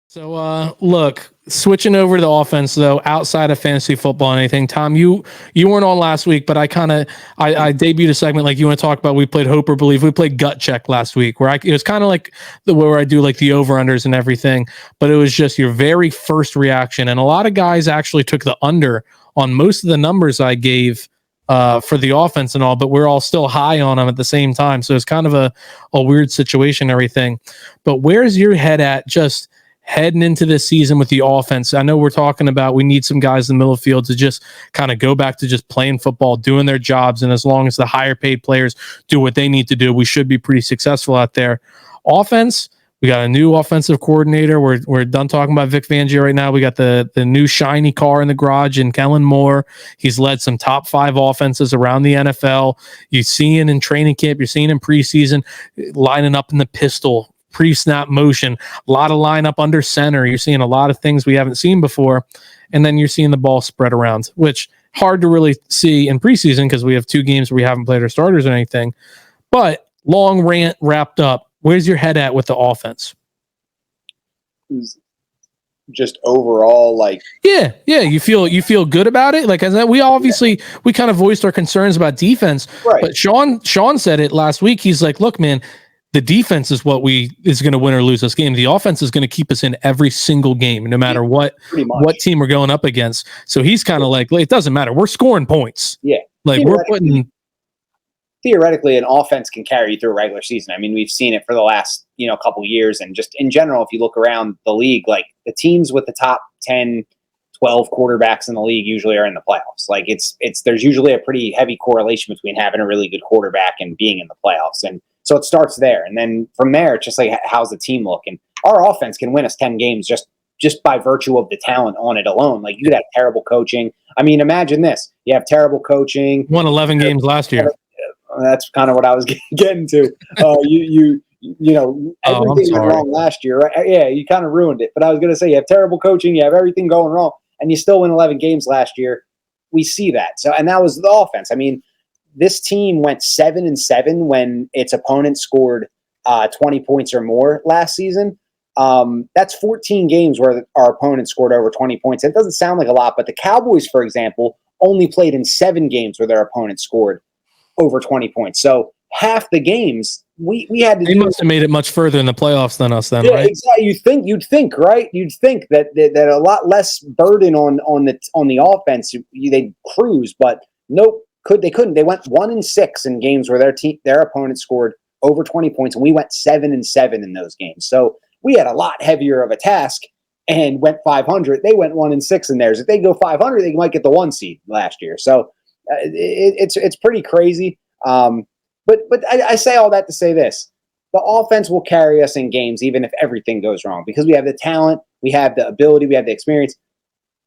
So, look, switching over to the offense, though, outside of fantasy football and anything, Tom, you weren't on last week, but I debuted a segment like you want to talk about. We played Hope or Believe. We played Gut Check last week, where it was kind of like where I do like the over-unders and everything, but it was just your very first reaction. And a lot of guys actually took the under on most of the numbers I gave for the offense and all, but we're all still high on them at the same time. So it's kind of a weird situation and everything. But where's your head at just heading into this season with the offense? I know we're talking about we need some guys in the middle of the field to just kind of go back to just playing football, doing their jobs. And as long as the higher paid players do what they need to do, we should be pretty successful out there. Offense, We got a new offensive coordinator. We're done talking about Vic Fangio right now. We got the new shiny car in the garage in Kellen Moore. He's led some top 5 offenses around the NFL. You're seeing in training camp, you're seeing in preseason, lining up in the pistol, pre-snap motion, a lot of lineup under center. You're seeing a lot of things we haven't seen before. And then you're seeing the ball spread around, which hard to really see in preseason because we have 2 games where we haven't played our starters or anything. But long rant wrapped up. Where's your head at with the offense? Just overall, like yeah, you feel good about it. Like, as we obviously we kind of voiced our concerns about defense, right. But Sean said it last week. He's like, look, man, the defense is what is going to win or lose this game. The offense is going to keep us in every single game, no matter what team we're going up against. So he's kind of like, it doesn't matter. We're scoring points. Yeah, like we're putting. Theoretically, an offense can carry you through a regular season. I mean, we've seen it for the last, couple years. And just in general, if you look around the league, like the teams with the top 10, 12 quarterbacks in the league usually are in the playoffs. Like there's usually a pretty heavy correlation between having a really good quarterback and being in the playoffs. And so it starts there. And then from there, it's just like, how's the team look? And our offense can win us 10 games just by virtue of the talent on it alone. Like, you could have terrible coaching. I mean, imagine this. You have terrible coaching. Won 11 games last year. That's kind of what I was getting to. Everything went wrong last year, right? Yeah, you kind of ruined it. But I was going to say, you have terrible coaching, you have everything going wrong, and you still win 11 games last year. We see that. So, and that was the offense. I mean, this team went 7-7 when its opponent scored 20 points or more last season. That's 14 games where our opponent scored over 20 points. It doesn't sound like a lot, but the Cowboys, for example, only played in 7 games where their opponent scored over 20 points. So half the games we had to They must have made it much further in the playoffs than us then, yeah, right? Exactly. You'd think, right? You'd think that a lot less burden on the offense. They'd cruise, but nope, they couldn't. They went 1-6 in games where their opponent scored over 20 points, and we went 7-7 in those games. So we had a lot heavier of a task and went 500. They went 1-6 in theirs. If they go 500, they might get the 1 seed last year. So it's pretty crazy. But I say all that to say this: the offense will carry us in games, even if everything goes wrong, because we have the talent, we have the ability, we have the experience.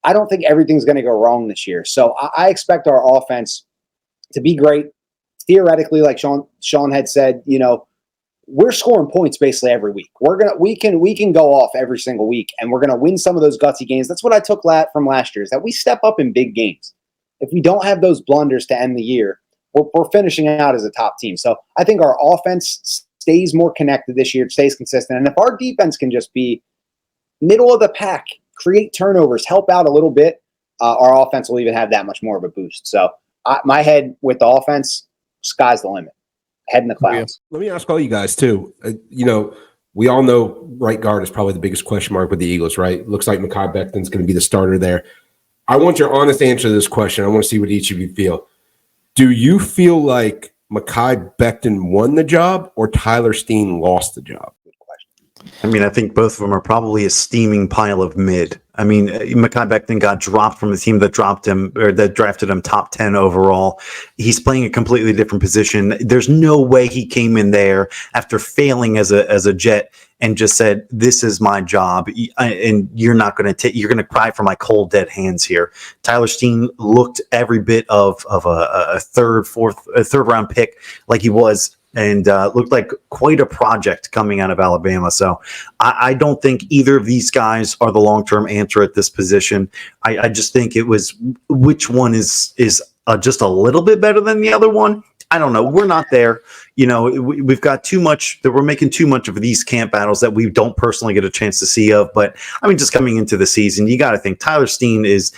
I don't think everything's going to go wrong this year. So I expect our offense to be great. Theoretically, like Sean had said, we're scoring points basically every week. We can go off every single week, and we're gonna win some of those gutsy games. That's what I took from last year, is that we step up in big games. If we don't have those blunders to end the year, we're finishing out as a top team. So I think our offense stays more connected this year, it stays consistent. And if our defense can just be middle of the pack, create turnovers, help out a little bit, our offense will even have that much more of a boost. So my head with the offense, sky's the limit. Head in the clouds. Let me ask all you guys too. We all know right guard is probably the biggest question mark with the Eagles, right? Looks like Mekhi Becton's going to be the starter there. I want your honest answer to this question. I want to see what each of you feel. Do you feel like Mekhi Becton won the job or Tyler Steen lost the job? I mean, I think both of them are probably a steaming pile of mid. I mean, Mekhi Becton got dropped from the team that drafted him top 10 overall. He's playing a completely different position. There's no way he came in there after failing as a Jet and just said, "This is my job, and you're going to cry for my cold dead hands here." Tyler Steen looked every bit of a third round pick like he was. And looked like quite a project coming out of Alabama. So I don't think either of these guys are the long-term answer at this position. I just think it was which one is just a little bit better than the other one. I don't know. We're not there. We've got too much that we're making too much of these camp battles that we don't personally get a chance to see of. But I mean, just coming into the season, you got to think Tyler Steen is,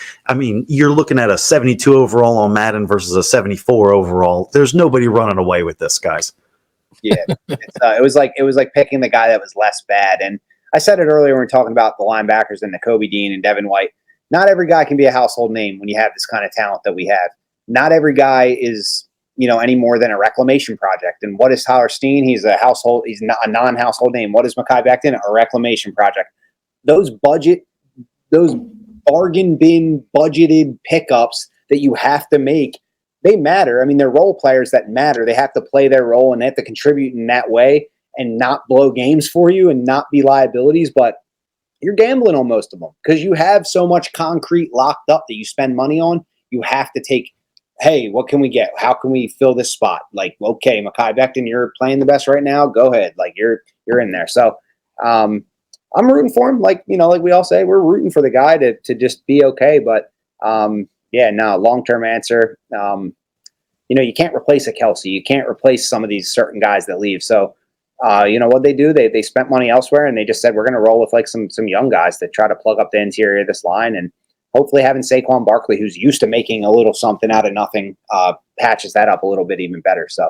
you're looking at a 72 overall on Madden versus a 74 overall. There's nobody running away with this, guys. Yeah, it was like picking the guy that was less bad. And I said it earlier when we were talking about the linebackers and Nakobe Dean and Devin White. Not every guy can be a household name when you have this kind of talent that we have. Not every guy is, any more than a reclamation project. And what is Tyler Steen? He's a non-household name. What is Mekhi Becton? A reclamation project. Those bargain bin budgeted pickups that you have to make, they matter. I mean, they're role players that matter. They have to play their role and they have to contribute in that way. and not blow games for you and not be liabilities, but you're gambling on most of them because you have so much concrete locked up that you spend money on. You have to take, hey, what can we get? How can we fill this spot? Like, okay, Mekhi Becton, you're playing the best right now. Go ahead. Like you're in there. So I'm rooting for him. Like, like we all say, we're rooting for the guy to just be okay. But long-term answer. You can't replace a Kelsey. You can't replace some of these certain guys that leave. So, what they do, they spent money elsewhere and they just said, we're going to roll with like some young guys to try to plug up the interior of this line. And hopefully having Saquon Barkley, who's used to making a little something out of nothing, patches that up a little bit even better. So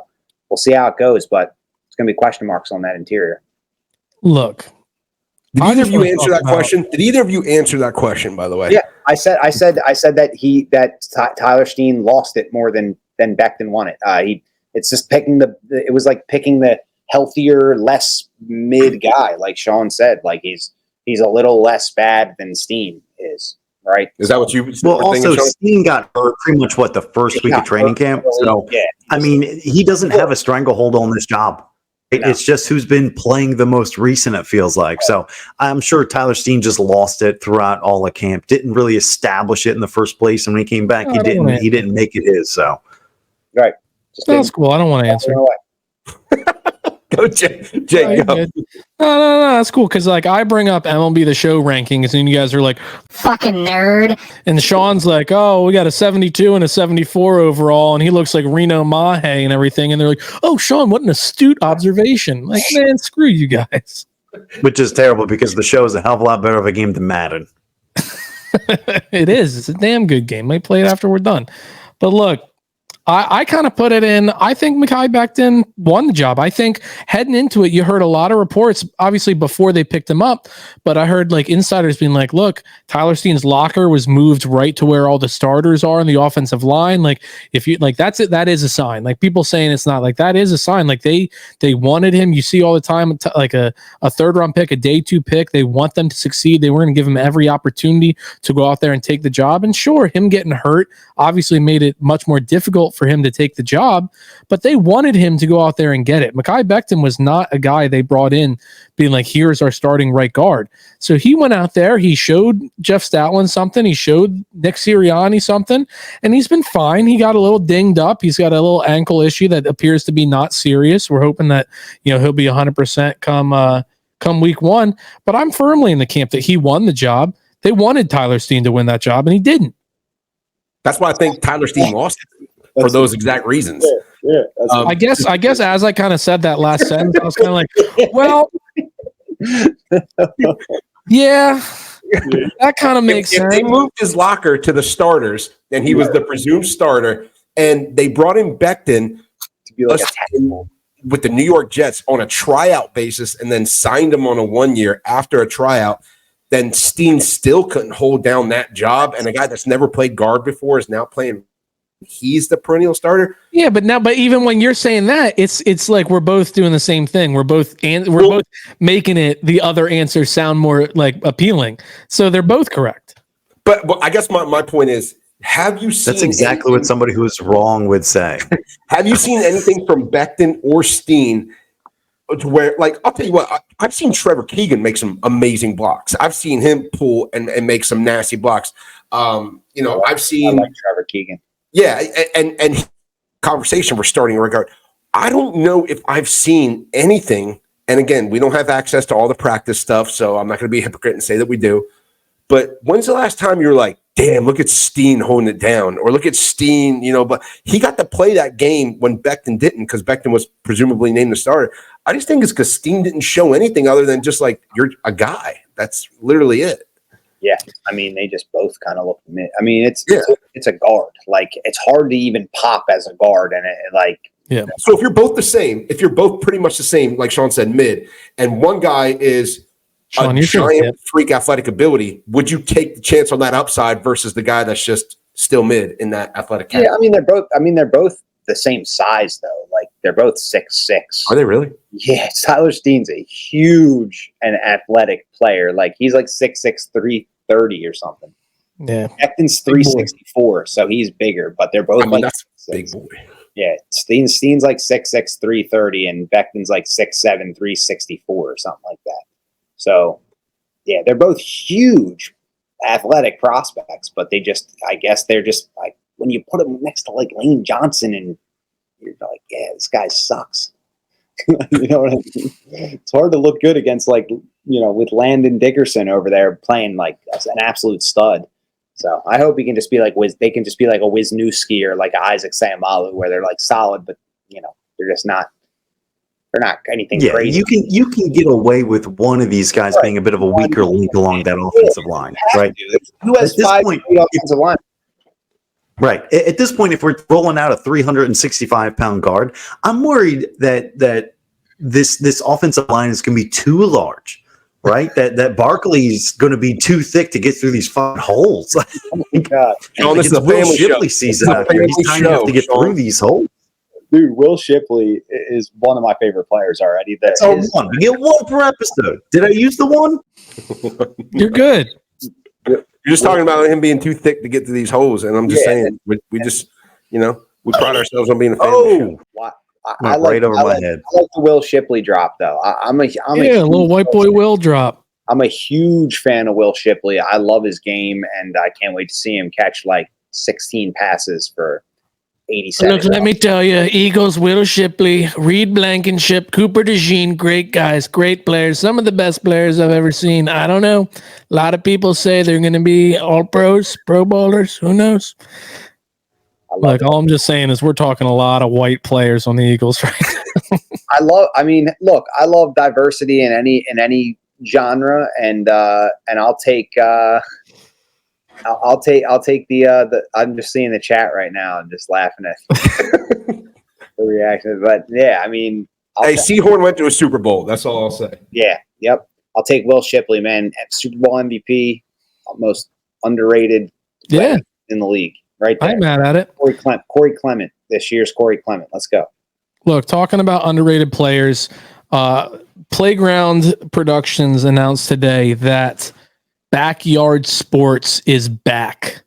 we'll see how it goes, but it's going to be question marks on that interior. Look, did either of you answer that question? Did either of you answer that question, by the way? Yeah, I said that Tyler Steen lost it more than Becton won it. It's just picking it was like picking the healthier, less mid guy, like Sean said. Like he's a little less bad than Steen is, right? Is that what you? Well, also Steen got hurt pretty much the first week of training camp. So yeah, I mean, he doesn't have a stranglehold on this job. No. It's just who's been playing the most recent, it feels like. So I'm sure Tyler Steen just lost it throughout all of camp. Didn't really establish it in the first place, and when he came back, he didn't make it his. So right, that's cool. I don't want to answer. Go, Jay. Go. No, that's cool. Because like I bring up MLB The Show rankings, and you guys are like, "Fucking nerd," and Sean's like, "Oh, we got a 72 and a 74 overall, and he looks like Reno Mahe and everything." And they're like, "Oh, Sean, what an astute observation!" Like, man, screw you guys. Which is terrible because the show is a hell of a lot better of a game than Madden. It is. It's a damn good game. Might play it after we're done. But look. I kind of put it in. I think Mekhi Becton won the job. I think heading into it, you heard a lot of reports, obviously before they picked him up, but I heard like insiders being like, look, Tyler Steen's locker was moved right to where all the starters are in the offensive line. Like if you like, that's it. That is a sign. Like people saying it's not, like that is a sign. Like they wanted him. You see all the time, like a 3rd round pick, a day 2 pick. They want them to succeed. They were going to give him every opportunity to go out there and take the job. And sure, him getting hurt obviously made it much more difficult for him to take the job, but they wanted him to go out there and get it. Mekhi Becton was not a guy they brought in being like, here's our starting right guard. So he went out there, he showed Jeff Stoutland something, he showed Nick Sirianni something, and he's been fine. He got a little dinged up. He's got a little ankle issue that appears to be not serious. We're hoping that, he'll be 100% come week 1, but I'm firmly in the camp that he won the job. They wanted Tyler Steen to win that job, and he didn't. That's why I think Tyler Steen lost it. For those exact reasons. Yeah. I guess as I kind of said that last sentence, I was kind of like, well, yeah, that kind of makes sense. They moved his locker to the starters, and he was the presumed starter, and they brought in Becton to be like with the New York Jets on a tryout basis and then signed him on a 1 year after a tryout. Then Steen still couldn't hold down that job, and a guy that's never played guard before is now playing. He's the perennial starter. Yeah, but even when you're saying that, it's like we're both doing the same thing. We're both making it the other answer sound more like appealing. So they're both correct. But I guess my point is, have you seen? That's exactly what somebody who's wrong would say. Have you seen anything from Becton or Steen to where, like, I'll tell you what, I've seen Trevor Keegan make some amazing blocks. I've seen him pull and make some nasty blocks. I've seen I like Trevor Keegan. Yeah, and conversation we're starting in regard. I don't know if I've seen anything, and again, we don't have access to all the practice stuff, so I'm not going to be a hypocrite and say that we do. But when's the last time you're like, damn, look at Steen holding it down, or look at Steen, but he got to play that game when Becton didn't, because Becton was presumably named the starter. I just think it's because Steen didn't show anything other than just like, you're a guy. That's literally it. Yeah, I mean, they just both kind of look mid. I mean, it's a guard. Like, it's hard to even pop as a guard, and yeah. So if you're both the same, if you're both pretty much the same, like Sean said, mid, and one guy is Sean, a giant freak athletic ability, would you take the chance on that upside versus the guy that's just still mid in that athletic category? Yeah, they're both the same size though. Like, they're both 6'6". Are they really? Yeah, Tyler Steen's a huge and athletic player. Like, he's like 6'6", 330 or something. Yeah. Becton's 364, so he's bigger, but they're both that's a big boy. Yeah, Steen's like 6'6", 330, and Beckton's like 6'7", 364 or something like that. So, yeah, they're both huge athletic prospects, but I guess they're just like, when you put them next to like Lane Johnson, and you're like, yeah, this guy sucks. You know what I mean? It's hard to look good against, like, with Landon Dickerson over there playing like an absolute stud. So I hope he can just be like they can just be like a Wisniewski or like Isaac Sayamalu, where they're like solid, but they're just not. They're not anything crazy. You can get away with one of these guys being a bit of a weaker link along that offensive line, right? Who has five offensive line? Right. At this point, if we're rolling out a 365-pound guard, I'm worried that this offensive line is going to be too large, right? that Barkley's going to be too thick to get through these fucking holes. Oh my God. This is a family Shipley season out here. He's trying to have to get through these holes. Dude, Will Shipley is one of my favorite players already. That's our one. We get one per episode. Did I use the one? You're good. You're just talking about him being too thick to get to these holes, and I'm just saying we just we pride ourselves on being a family. I like, right over my head. I like the Will Shipley drop, though. I'm a little white boy Will drop. I'm a huge fan of Will Shipley. I love his game, and I can't wait to see him catch like 16 passes for 87. Look, let me tell you, Eagles, Will Shipley, Reed Blankenship, Cooper DeJean, great guys, great players, some of the best players I've ever seen. I don't know. A lot of people say they're going to be all pros, pro bowlers. Who knows? Look, all I'm just saying is we're talking a lot of white players on the Eagles right now. I love diversity in any genre, and I'll take the I'm just seeing the chat right now and just laughing at the reaction. But yeah, Seahorn went to a Super Bowl. That's all I'll say. Yeah, yep. I'll take Will Shipley, man. Super Bowl MVP, most underrated player in the league. Right there. I'm mad at it. Corey Clement. This year's Corey Clement. Let's go. Look, talking about underrated players, Playground Productions announced today that Backyard Sports is back.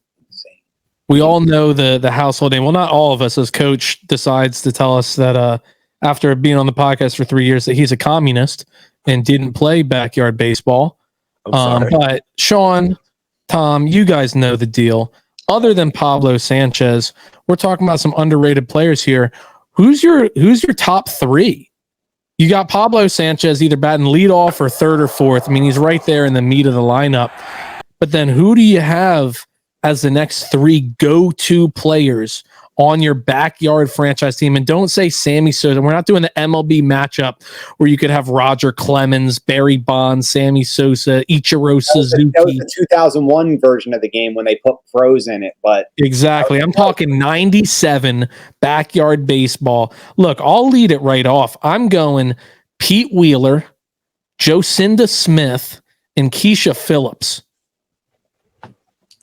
We all know the household name. Well, not all of us, as Coach decides to tell us that after being on the podcast for 3 years that he's a communist and didn't play backyard baseball. But Sean, Tom, you guys know the deal. Other than Pablo Sanchez, we're talking about some underrated players here. Who's your top three? You got Pablo Sanchez either batting leadoff or third or fourth. He's right there in the meat of the lineup. But then who do you have as the next three go-to players on your backyard franchise team? And don't say Sammy Sosa. We're not doing the MLB matchup where you could have Roger Clemens, Barry Bonds, Sammy Sosa, Ichiro Suzuki. That was the 2001 version of the game when they put pros in it. But exactly. I'm talking 97 backyard baseball. Look, I'll lead it right off. I'm going Pete Wheeler, Jocinda Smith, and Keisha Phillips.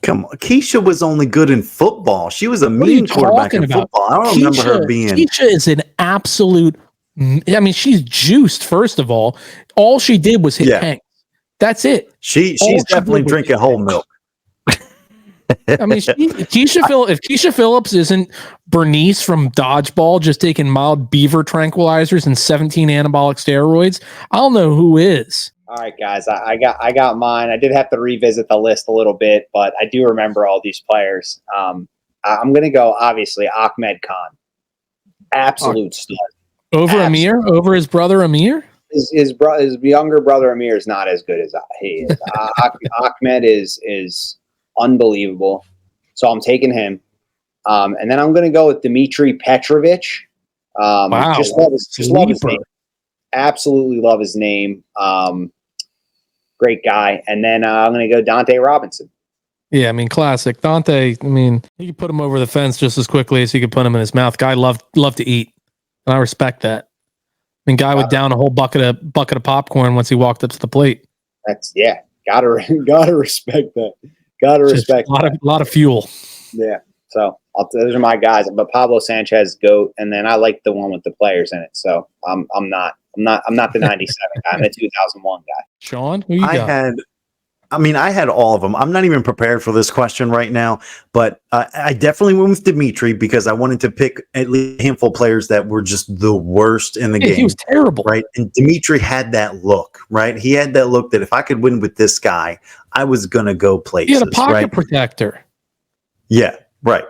Come on. Keisha was only good in football. She was a mean quarterback in football. I don't remember her being. Keisha is an absolute. She's juiced, first of all. All she did was hit tanks. That's it. She's definitely drinking whole milk. If Keisha Phillips isn't Bernice from Dodgeball just taking mild beaver tranquilizers and 17 anabolic steroids, I don't know who is. All right, guys, I got mine. I did have to revisit the list a little bit, but I do remember all these players. I'm going to go, obviously, Ahmed Khan. Absolute stud. Over Amir? Over his brother Amir? His younger brother Amir is not as good as he is. Ahmed is unbelievable. So I'm taking him. And then I'm going to go with Dmitry Petrovic. Wow. Just love his name. Absolutely love his name. Great guy. And then I'm going to go Dante Robinson. Yeah, classic. Dante, you could put him over the fence just as quickly as you could put him in his mouth. Guy loved to eat. And I respect that. Guy would down a whole bucket of popcorn once he walked up to the plate. Gotta respect that. Gotta respect a lot of fuel. Yeah. So those are my guys. But Pablo Sanchez, GOAT, and then I like the one with the players in it. So I'm not the 97 guy. I'm the 2001 guy. Sean, who you got? I mean, I had all of them. I'm not even prepared for this question right now, but I definitely went with Dimitri because I wanted to pick at least a handful of players that were just the worst in the game. He was terrible. Right. And Dimitri had that look, right? He had that look that if I could win with this guy, I was going to go places. He had a pocket protector. Yeah. Right.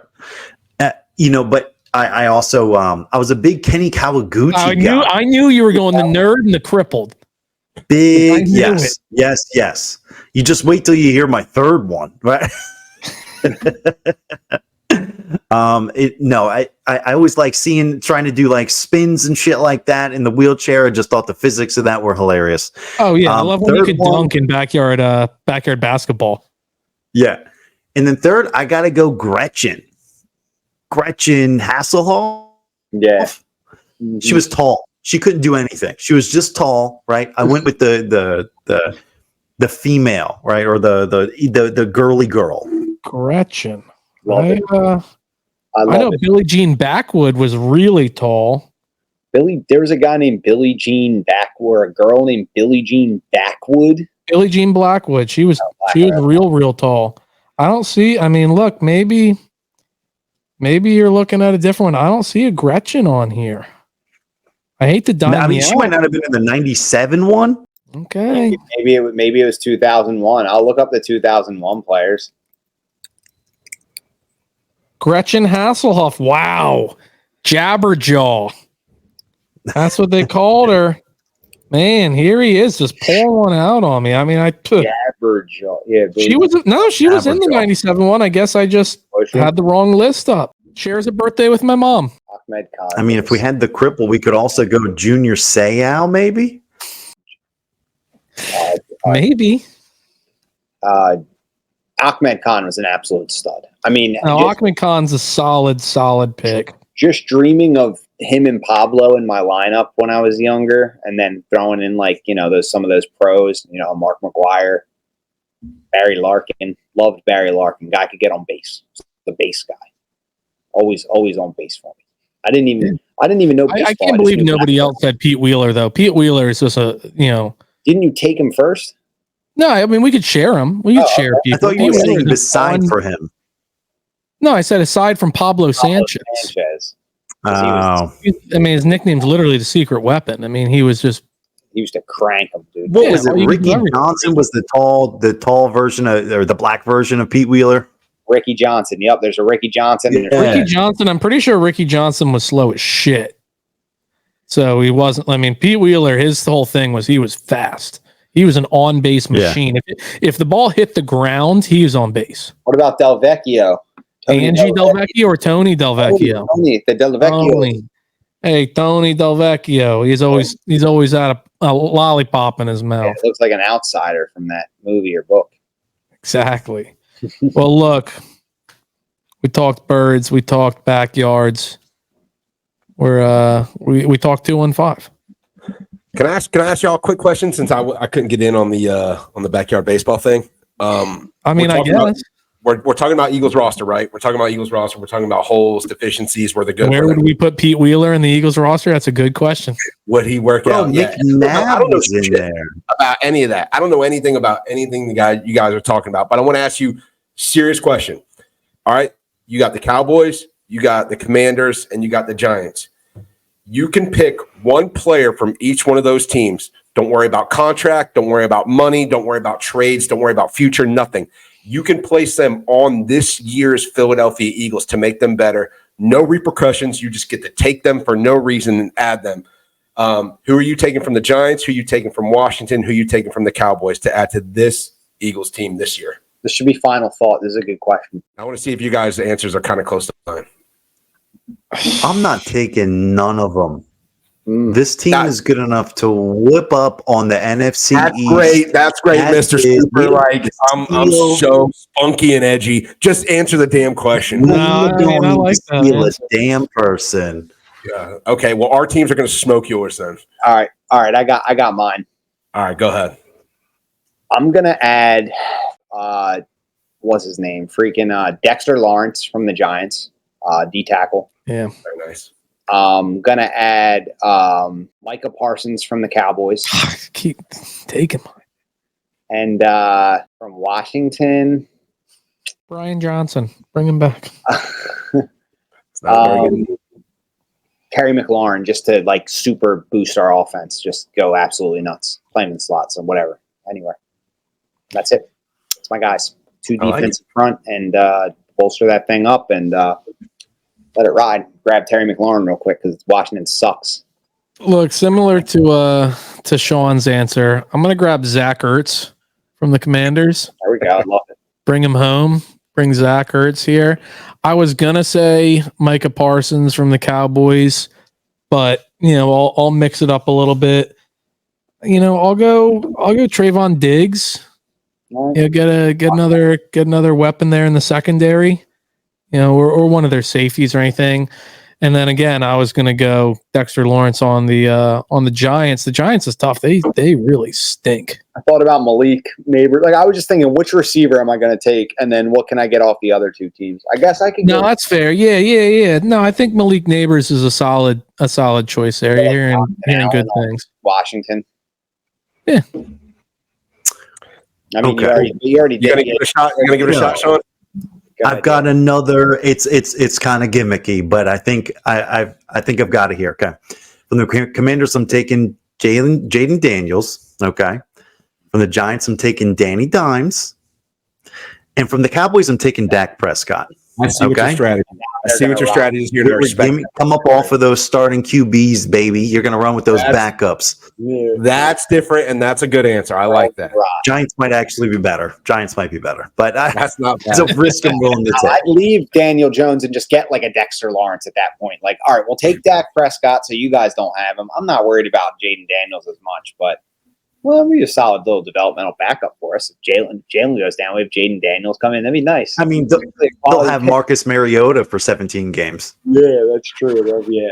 But I also I was a big Kenny Kawaguchi guy. I knew you were going the nerd and the crippled. Big yes. You just wait till you hear my third one, right? I always like trying to do like spins and shit like that in the wheelchair. I just thought the physics of that were hilarious. Oh yeah, I love when you could dunk in backyard basketball. Yeah, and then third, I gotta go Gretchen Hasselhoff. Yeah, she was tall. She couldn't do anything. She was just tall, right? I went with the female, right, or the girly girl. Gretchen. I know Billie Jean Backwood was really tall. There was a guy named Billie Jean Backwood, a girl named Billie Jean Backwood. Billie Jean Blackwood. She was real tall. I don't see. I mean, look, maybe you're looking at a different one. I don't see a Gretchen on here. I hate to die. I mean, she might not have been in the 97 one. Okay. Maybe it was 2001. I'll look up the 2001 players. Gretchen Hasselhoff. Wow. Jabberjaw. That's what they called her. Man, here he is just pouring one out on me. I mean, Jabberjaw. Yeah, she was in the 97 one. I guess I just had the wrong list up. Shares a birthday with my mom. Ahmed Khan. I mean, if we had the cripple, we could also go Junior Seau, maybe. Maybe. Ahmed Khan was an absolute stud. I mean, Ahmed Khan's a solid pick. Just dreaming of him and Pablo in my lineup when I was younger, and then throwing in some of those pros, Mark McGuire, Barry Larkin. Loved Barry Larkin. Guy could get on base. The base guy. Always on base for me. I didn't even know. I can't believe nobody else had Pete Wheeler though. Pete Wheeler is just Didn't you take him first? No, I mean we could share him. We could share people. I thought you were saying aside for him. No, I said aside from Pablo Sanchez. Oh. I mean, his nickname's literally the secret weapon. I mean, he used to crank him, dude. What was it? Ricky Johnson was the tall version or the black version of Pete Wheeler. Ricky Johnson. Yep, there's a Ricky Johnson. Yeah. Ricky Johnson. I'm pretty sure Ricky Johnson was slow as shit. So he wasn't. I mean, Pete Wheeler. His whole thing was he was fast. He was an on-base machine. Yeah. If the ball hit the ground, he was on base. What about Del Vecchio? Angie Del Vecchio or Tony Del Vecchio? Tony Del Vecchio. Hey, Tony Del Vecchio. He's always had a lollipop in his mouth. Yeah, looks like an outsider from that movie or book. Exactly. Well, look, we talked birds, we talked backyards. We talked 215. Can I ask y'all a quick question since I couldn't get in on the backyard baseball thing? I mean, I guess we're talking about Eagles roster, right? We're talking about Eagles roster. We're talking about holes, deficiencies, where they're good. Where would we put Pete Wheeler in the Eagles roster? That's a good question. Would he work out? Nick Nab was in there about any of that. I don't know anything about anything you guys are talking about, but I want to ask you a serious question. All right, you got the Cowboys, you got the Commanders, and you got the Giants. You can pick one player from each one of those teams. Don't worry about contract. Don't worry about money. Don't worry about trades. Don't worry about future, nothing. You can place them on this year's Philadelphia Eagles to make them better. No repercussions. You just get to take them for no reason and add them. Who are you taking from the Giants? Who are you taking from Washington? Who are you taking from the Cowboys to add to this Eagles team this year? This should be final thought. This is a good question. I want to see if you guys' answers are kind of close to mine. I'm not taking none of them. This team is good enough to whip up on the NFC East. That's great, Mr. Super. Like I'm so spunky and edgy. Just answer the damn question. I like steal a damn person. Yeah. Okay. Well, our teams are going to smoke yours then. All right. I got mine. All right. Go ahead. I'm gonna add. What's his name? Freaking Dexter Lawrence from the Giants. D tackle. Yeah. Very nice. Gonna add Micah Parsons from the Cowboys. Keep taking mine. And from Washington, Brian Johnson, bring him back. It's not very good. Terry McLaurin, just to like super boost our offense, just go absolutely nuts, playing in slots and whatever, anywhere. That's it. That's my guys. 2 defense in front and bolster that thing up and let it ride. Grab Terry McLaurin real quick because Washington sucks. Look, similar to Sean's answer, I'm gonna grab Zach Ertz from the Commanders. There we go. I love it. Bring him home. Bring Zach Ertz here. I was gonna say Micah Parsons from the Cowboys, but I'll mix it up a little bit. I'll go Trayvon Diggs. Get another weapon there in the secondary, or one of their safeties or anything. And then again, I was gonna go Dexter Lawrence on the Giants. The Giants is tough. They really stink. I thought about Malik Neighbor. Like I was just thinking, which receiver am I going to take, and then what can I get off the other 2 teams? I guess I can. No, that's fair. Yeah. No, I think Malik Neighbors is a solid choice there. You're hearing good things. Washington. Yeah. I mean, Okay. you already did. You gonna give it a shot? You gonna give it a shot, Sean? I've got another. It's kind of gimmicky, but I think I've got it here. Okay, from the Commanders, I'm taking Jaden Daniels. Okay, from the Giants, I'm taking Danny Dimes, and from the Cowboys, I'm taking Dak Prescott. I see what your strategy. I see what your strategy is here to respect. Come up off of those starting QBs, baby. You're going to run with those backups. That's different, and that's a good answer. I like that. Giants might actually be better. Giants might be better, but That's not bad. it's a risk I'm willing to take. I'd leave Daniel Jones and just get like a Dexter Lawrence at that point. Like, all right, we'll take Dak Prescott so you guys don't have him. I'm not worried about Jaden Daniels as much, but it'll be a solid little developmental backup for us. If Jalen goes down, we have Jaden Daniels come in. That'd be nice. I mean, they'll have Marcus Mariota for 17 games. Yeah, that's true. That'll be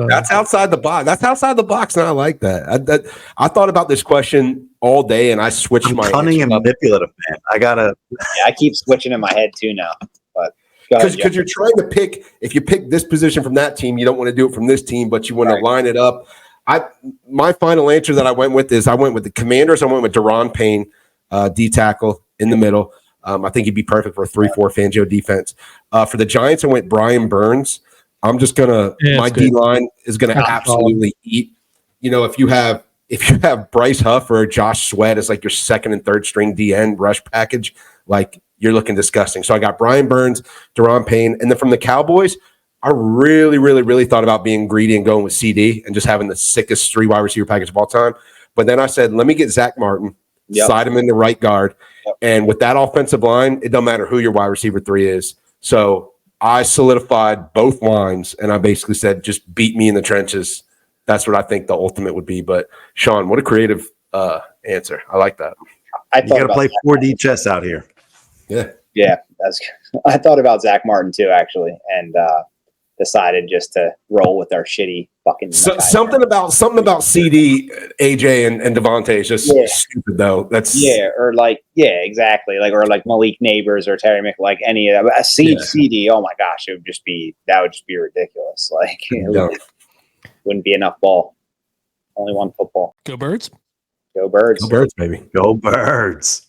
That's outside the box. That's outside the box, and I like that. I thought about this question all day, and I switched my cunning and manipulative, man. I keep switching in my head too now. But because you're trying to pick. If you pick this position from that team, you don't want to do it from this team, but you want to line it up. My final answer that I went with the Commanders. I went with Deron Payne, D tackle in the middle. I think he'd be perfect for a 3-4 Fangio defense. For the Giants, I went Brian Burns. I'm just gonna my D line is gonna absolutely eat. If you have Bryce Huff or Josh Sweat as like your second and third string DN rush package, like you're looking disgusting. So I got Brian Burns, Deron Payne, and then from the Cowboys, I really, really, really thought about being greedy and going with CD and just having the sickest 3 wide receiver package of all time. But then I said, let me get Zach Martin, slide him into right guard. And with that offensive line, it don't matter who your wide receiver 3 is. So I solidified both lines, and I basically said, just beat me in the trenches. That's what I think the ultimate would be. But, Sean, what a creative answer. I like that. You got to play 4D chess out here. Yeah, that's. I thought about Zach Martin too, actually, and decided just to roll with our shitty fucking. Something about CD, AJ, and Devontae is just stupid though. That's exactly. Or like Malik Neighbors or Terry Mc, like any of that. CD. Oh my gosh, that would just be ridiculous. Like wouldn't be enough ball. Only one football. Go Birds. Go Birds. Go Birds, baby. Go Birds.